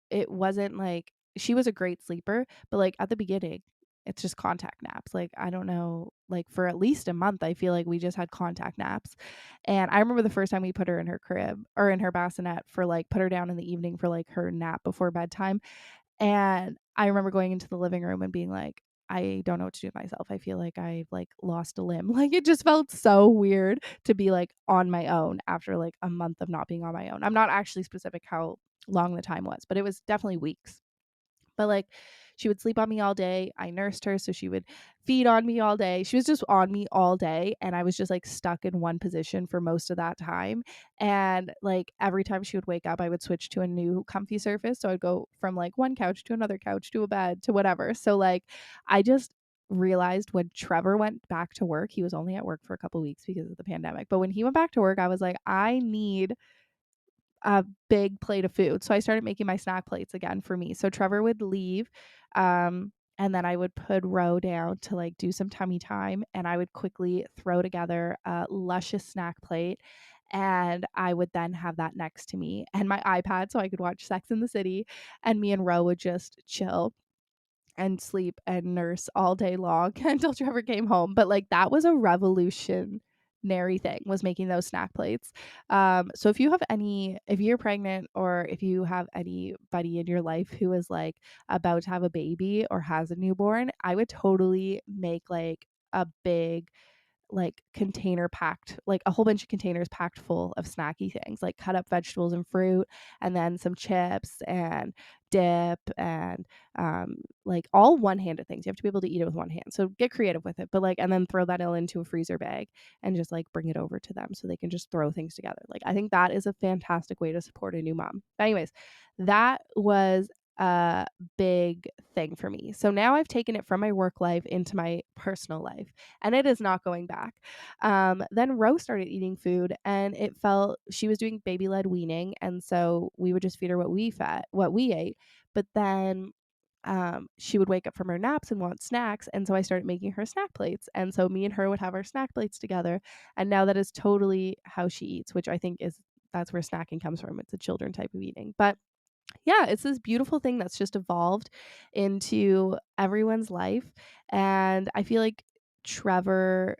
it wasn't like she was a great sleeper, but like at the beginning, it's just contact naps. Like I don't know, like for at least a month, I feel like we just had contact naps. And I remember the first time we put her in her crib or in her bassinet for like put her down in the evening for like her nap before bedtime. And I remember going into the living room and being like, I don't know what to do with myself. I feel like I've like lost a limb. Like it just felt so weird to be like on my own after like a month of not being on my own. I'm not actually specific how long the time was, but it was definitely weeks. But like she would sleep on me all day. I nursed her, so she would feed on me all day. She was just on me all day, and I was just like stuck in one position for most of that time. And like every time she would wake up, I would switch to a new comfy surface. So I'd go from like one couch to another couch to a bed to whatever. So like I just realized when Trevor went back to work, he was only at work for a couple weeks because of the pandemic. But when he went back to work, I was like, I need a big plate of food. So I started making my snack plates again for me. So Trevor would leave, and then I would put Ro down to like do some tummy time, and I would quickly throw together a luscious snack plate. And I would then have that next to me and my iPad so I could watch Sex in the City. And me and Ro would just chill and sleep and nurse all day long until Trevor came home. But like that was a revolutionary thing, was making those snack plates. So if you're pregnant or if you have anybody in your life who is like about to have a baby or has a newborn, I would totally make like a big like container packed, like a whole bunch of containers packed full of snacky things, like cut up vegetables and fruit, and then some chips and dip and like all one-handed things. You have to be able to eat it with one hand. So get creative with it. But like, and then throw that all into a freezer bag and just like bring it over to them so they can just throw things together. Like I think that is a fantastic way to support a new mom. But anyways, that was a big thing for me. So now I've taken it from my work life into my personal life, and it is not going back. Then Rose started eating food, and it felt she was doing baby led weaning, and so we would just feed her what we ate. But then she would wake up from her naps and want snacks, and so I started making her snack plates, and so me and her would have our snack plates together. And now that is totally how she eats, which I think is that's where snacking comes from. It's a children type of eating, but yeah, it's this beautiful thing that's just evolved into everyone's life. And I feel like Trevor,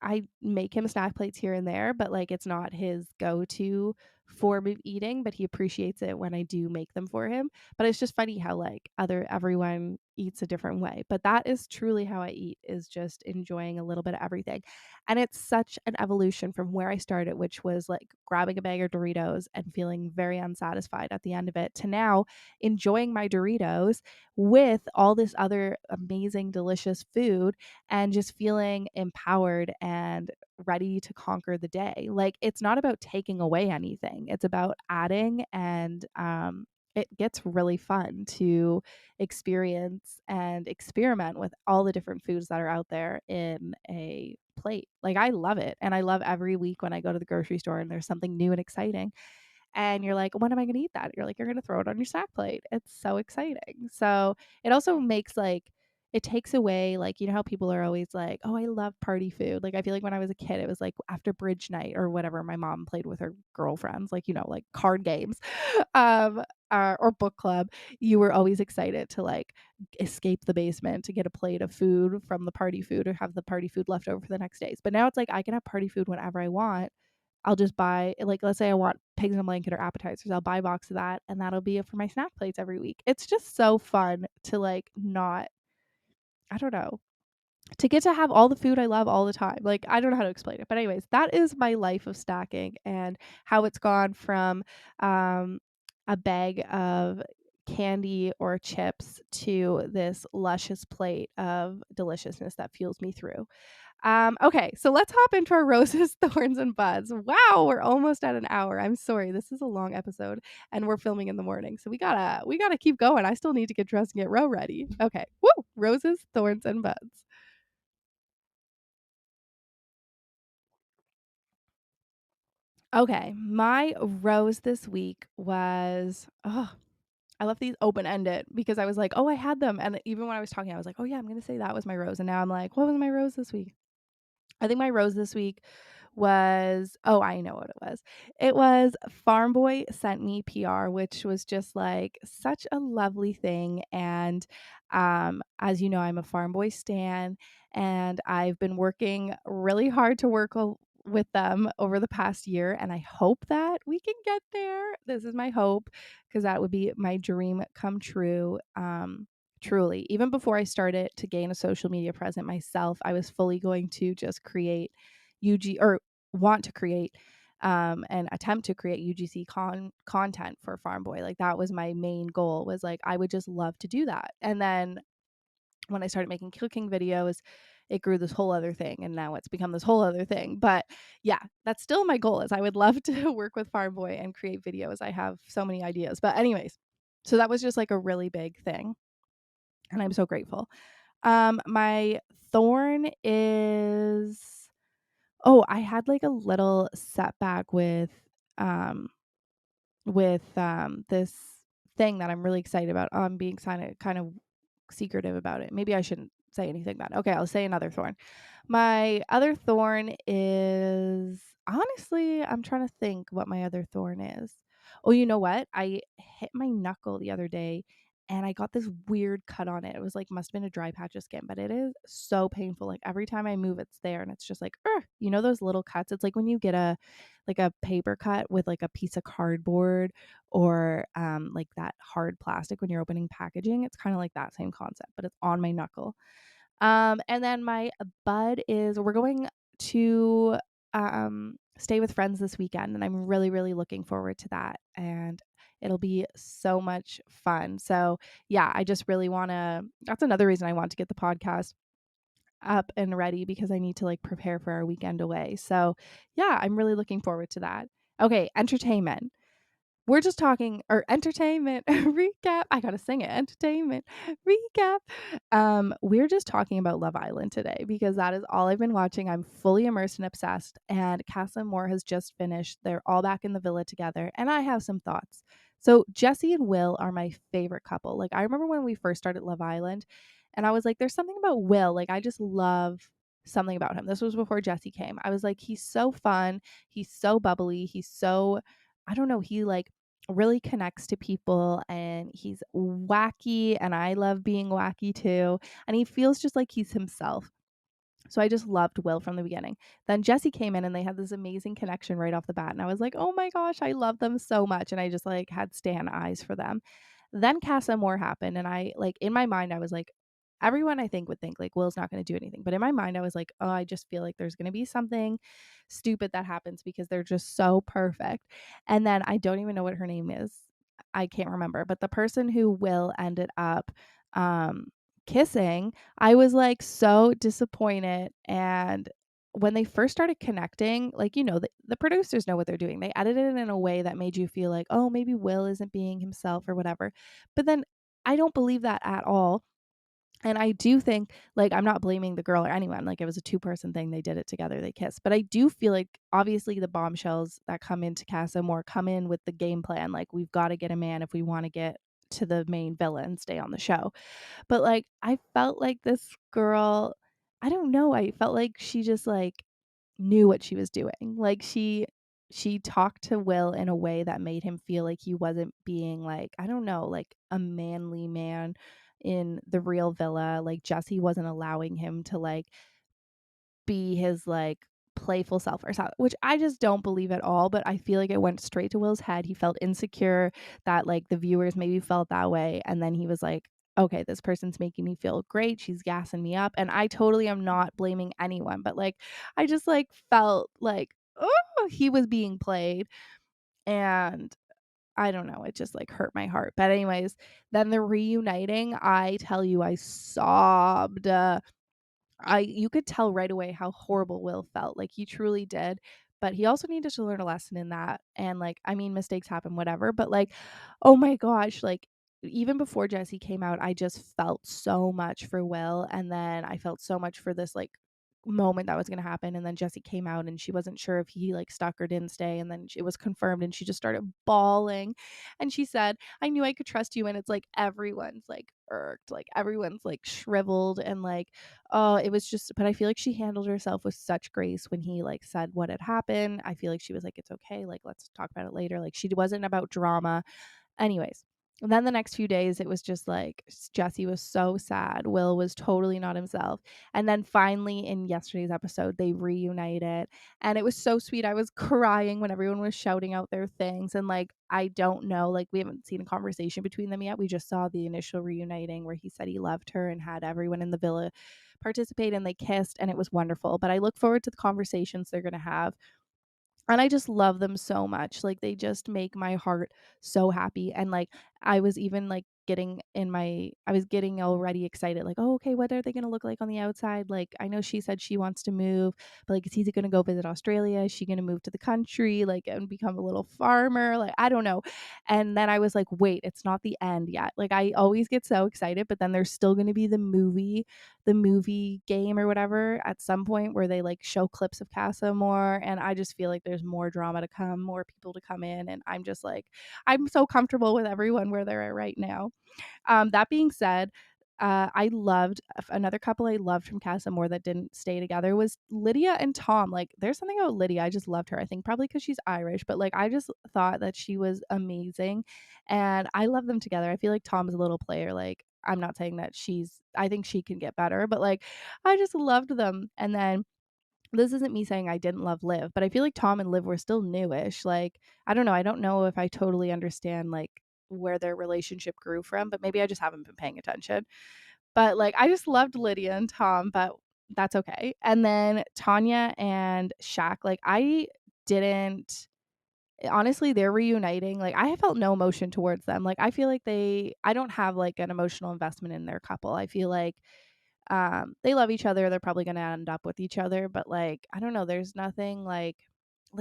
I make him snack plates here and there, but like it's not his go-to form of eating, but he appreciates it when I do make them for him. But it's just funny how like other everyone eats a different way. But that is truly how I eat, is just enjoying a little bit of everything. And it's such an evolution from where I started, which was like grabbing a bag of Doritos and feeling very unsatisfied at the end of it, to now enjoying my Doritos with all this other amazing delicious food and just feeling empowered and ready to conquer the day. Like it's not about taking away anything, it's about adding. And it gets really fun to experience and experiment with all the different foods that are out there in a plate. Like I love it. And I love every week when I go to the grocery store and there's something new and exciting, and you're like, when am I going to eat that? You're like, you're going to throw it on your snack plate. It's so exciting. So it also makes like, it takes away, like, you know how people are always like, oh, I love party food. Like, I feel like when I was a kid, it was like after bridge night or whatever, my mom played with her girlfriends, like, you know, like card games, um, or book club. You were always excited to like escape the basement to get a plate of food from the party food or have the party food left over for the next days. But now it's like I can have party food whenever I want. I'll just buy, like, let's say I want pigs in a blanket or appetizers. I'll buy a box of that, and that'll be it for my snack plates every week. It's just so fun to like not, I don't know, to get to have all the food I love all the time. Like, I don't know how to explain it. But anyways, that is my life of stacking and how it's gone from um a bag of candy or chips to this luscious plate of deliciousness that fuels me through. Okay, so let's hop into our roses, thorns, and buds. Wow, we're almost at an hour. I'm sorry, this is a long episode, and we're filming in the morning, so we gotta keep going. I still need to get dressed and get Ro ready. Okay, woo! Roses, thorns, and buds. Okay, my rose this week was I left these open ended because I was like, oh, I had them, and even when I was talking, I was like, oh yeah, I'm gonna say that was my rose, and now I'm like, what was my rose this week? I think my rose this week was, oh, I know what it was. It was Farm Boy sent me PR, which was just like such a lovely thing. And as you know, I'm a Farm Boy stan, and I've been working really hard to with them over the past year. And I hope that we can get there. This is my hope, because that would be my dream come true. Truly, even before I started to gain a social media presence myself, I was fully going to just create UG or want to create and attempt to create UGC content for Farm Boy. Like that was my main goal, was like I would just love to do that. And then when I started making cooking videos, it grew this whole other thing, and now it's become this whole other thing. But yeah, that's still my goal, is I would love to work with Farm Boy and create videos. I have so many ideas. But anyways, so that was just like a really big thing, and I'm so grateful. My thorn is, oh, I had like a little setback um this thing that I'm really excited about. I'm being kind of secretive about it. Maybe I shouldn't say anything bad. Okay, I'll say another thorn. My other thorn is, honestly, I'm trying to think what my other thorn is. Oh, you know what? I hit my knuckle the other day and I got this weird cut on it. It was like, must have been a dry patch of skin, but it is so painful. Like every time I move, it's there, and it's just like, you know, those little cuts. It's like when you get a paper cut with like a piece of cardboard, or like that hard plastic when you're opening packaging. It's kind of like that same concept, but it's on my knuckle. And then my bud is, we're going to stay with friends this weekend, and I'm really, really looking forward to that. And it'll be so much fun. So yeah, I just really want to, that's another reason I want to get the podcast up and ready, because I need to like prepare for our weekend away. So yeah, I'm really looking forward to that. Okay, entertainment. We're just talking, or entertainment recap. I gotta sing it. Entertainment recap. We're just talking about Love Island today, because that is all I've been watching. I'm fully immersed and obsessed. And Casa and Moore has just finished. They're all back in the villa together, and I have some thoughts. So Jesse and Will are my favorite couple. Like I remember when we first started Love Island, and I was like, there's something about Will. Like I just love something about him. This was before Jesse came. I was like, he's so fun. He's so bubbly. He's so, I don't know, he like really connects to people, and he's wacky, and I love being wacky too, and he feels just like he's himself. So I just loved Will from the beginning. Then Jesse came in, and they had this amazing connection right off the bat, and I was like, oh my gosh, I love them so much, and I just like had stan eyes for them. Then Casa Moore happened, and I like, in my mind I was like, everyone I think would think like Will's not going to do anything, but in my mind I was like, oh, I just feel like there's going to be something stupid that happens, because they're just so perfect. And then I don't even know what her name is. I can't remember, but the person who Will ended up um kissing, I was like so disappointed. And when they first started connecting, like, you know, the producers know what they're doing. They edited it in a way that made you feel like, oh, maybe Will isn't being himself or whatever. But then I don't believe that at all. And I do think, like, I'm not blaming the girl or anyone. Like, it was a two-person thing. They did it together. They kissed. But I do feel like, obviously, the bombshells that come into Casa More come in with the game plan. Like, we've got to get a man if we want to get to the main villa and stay on the show. But, like, I felt like this girl, I don't know. I felt like she just, like, knew what she was doing. Like, she talked to Will in a way that made him feel like he wasn't being like, I don't know, like a manly man in the real villa. Like Jesse wasn't allowing him to like be his like playful self or something, which I just don't believe at all. But I feel like it went straight to Will's head. He felt insecure, that like the viewers maybe felt that way. And then he was like, okay, this person's making me feel great. She's gassing me up. And I totally am not blaming anyone, but like, I just like felt like, oh, he was being played. And I don't know, it just like hurt my heart. But anyways, then the reuniting, I tell you, I sobbed. You could tell right away how horrible Will felt. Like he truly did. But he also needed to learn a lesson in that. And like, I mean, mistakes happen, whatever. But like, oh my gosh, like even before Jesse came out, I just felt so much for Will. And then I felt so much for this like moment that was going to happen. And then Jesse came out and she wasn't sure if he like stuck or didn't stay. And then it was confirmed and she just started bawling. And she said, I knew I could trust you. And it's like everyone's like irked, like everyone's like shriveled and like, oh, it was just, but I feel like she handled herself with such grace when he like said what had happened. I feel like she was like, it's okay. Like, let's talk about it later. Like, she wasn't about drama. Anyways, and then the next few days, it was just like Jesse was so sad. Will was totally not himself. And then finally, in yesterday's episode, they reunited. And it was so sweet. I was crying when everyone was shouting out their things. And like, I don't know, like, we haven't seen a conversation between them yet. We just saw the initial reuniting where he said he loved her and had everyone in the villa participate and they kissed. And it was wonderful. But I look forward to the conversations they're going to have, and I just love them so much. Like, they just make my heart so happy. And like, I was even like I was getting already excited, like, oh, okay, what are they gonna look like on the outside? Like, I know she said she wants to move, but like, is he gonna go visit Australia? Is she gonna move to the country, like, and become a little farmer? Like, I don't know. And then I was like, wait, it's not the end yet. Like, I always get so excited, but then there's still gonna be the movie game or whatever at some point where they like show clips of Casa more. And I just feel like there's more drama to come, more people to come in. And I'm just like, I'm so comfortable with everyone where they're at right now. That being said, I loved another couple I loved from Casa more that didn't stay together was Lydia and Tom. Like, there's something about Lydia. I just loved her. I think probably because she's Irish, but like, I just thought that she was amazing. And I love them together. I feel like Tom's a little player. Like, I'm not saying that I think she can get better, but like, I just loved them. And then this isn't me saying I didn't love Liv, but I feel like Tom and Liv were still newish. Like, I don't know. I don't know if I totally understand like where their relationship grew from, but maybe I just haven't been paying attention. But like, I just loved Lydia and Tom, but that's okay. And then Tanya and Shaq, like, I didn't honestly, they're reuniting. Like, I felt no emotion towards them. Like, I feel like I don't have like an emotional investment in their couple. I feel like they love each other. They're probably going to end up with each other, but like, I don't know, there's nothing like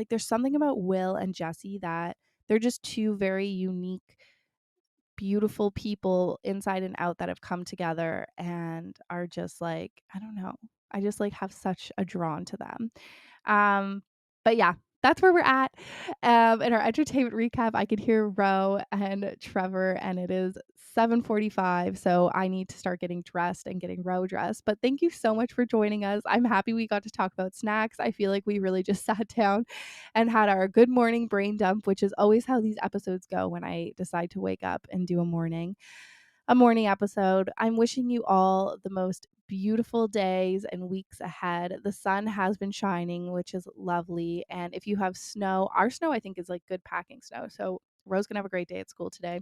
there's something about Will and Jesse that they're just two very unique, beautiful people inside and out that have come together and are just like, I don't know. I just like have such a drawn to them. But yeah, that's where we're at. In our entertainment recap, I could hear Ro and Trevor, and it is 7:45, so I need to start getting dressed and getting Ro dressed. But thank you so much for joining us. I'm happy we got to talk about snacks. I feel like we really just sat down and had our good morning brain dump, which is always how these episodes go when I decide to wake up and do a morning episode. I'm wishing you all the most beautiful days and weeks ahead. The sun has been shining, which is lovely. And if you have snow, our snow, I think, is like good packing snow. So Rose gonna have a great day at school today.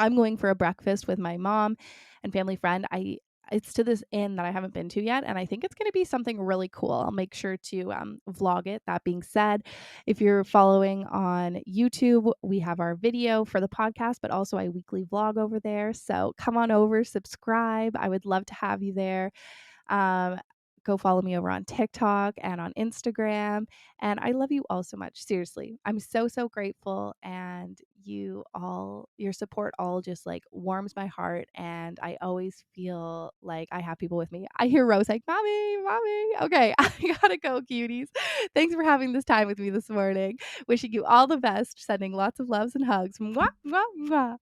I'm going for a breakfast with my mom and family friend. It's to this inn that I haven't been to yet, and I think it's going to be something really cool. I'll make sure to vlog it. That being said, if you're following on YouTube, we have our video for the podcast, but also a weekly vlog over there. So come on over, subscribe. I would love to have you there. Um, Go follow me over on TikTok and on Instagram. And I love you all so much. Seriously, I'm so, so grateful. And your support all just like warms my heart. And I always feel like I have people with me. I hear Rose like, Mommy, Mommy. Okay, I gotta go, cuties. Thanks for having this time with me this morning. Wishing you all the best. Sending lots of loves and hugs. Mwah, mwah, mwah.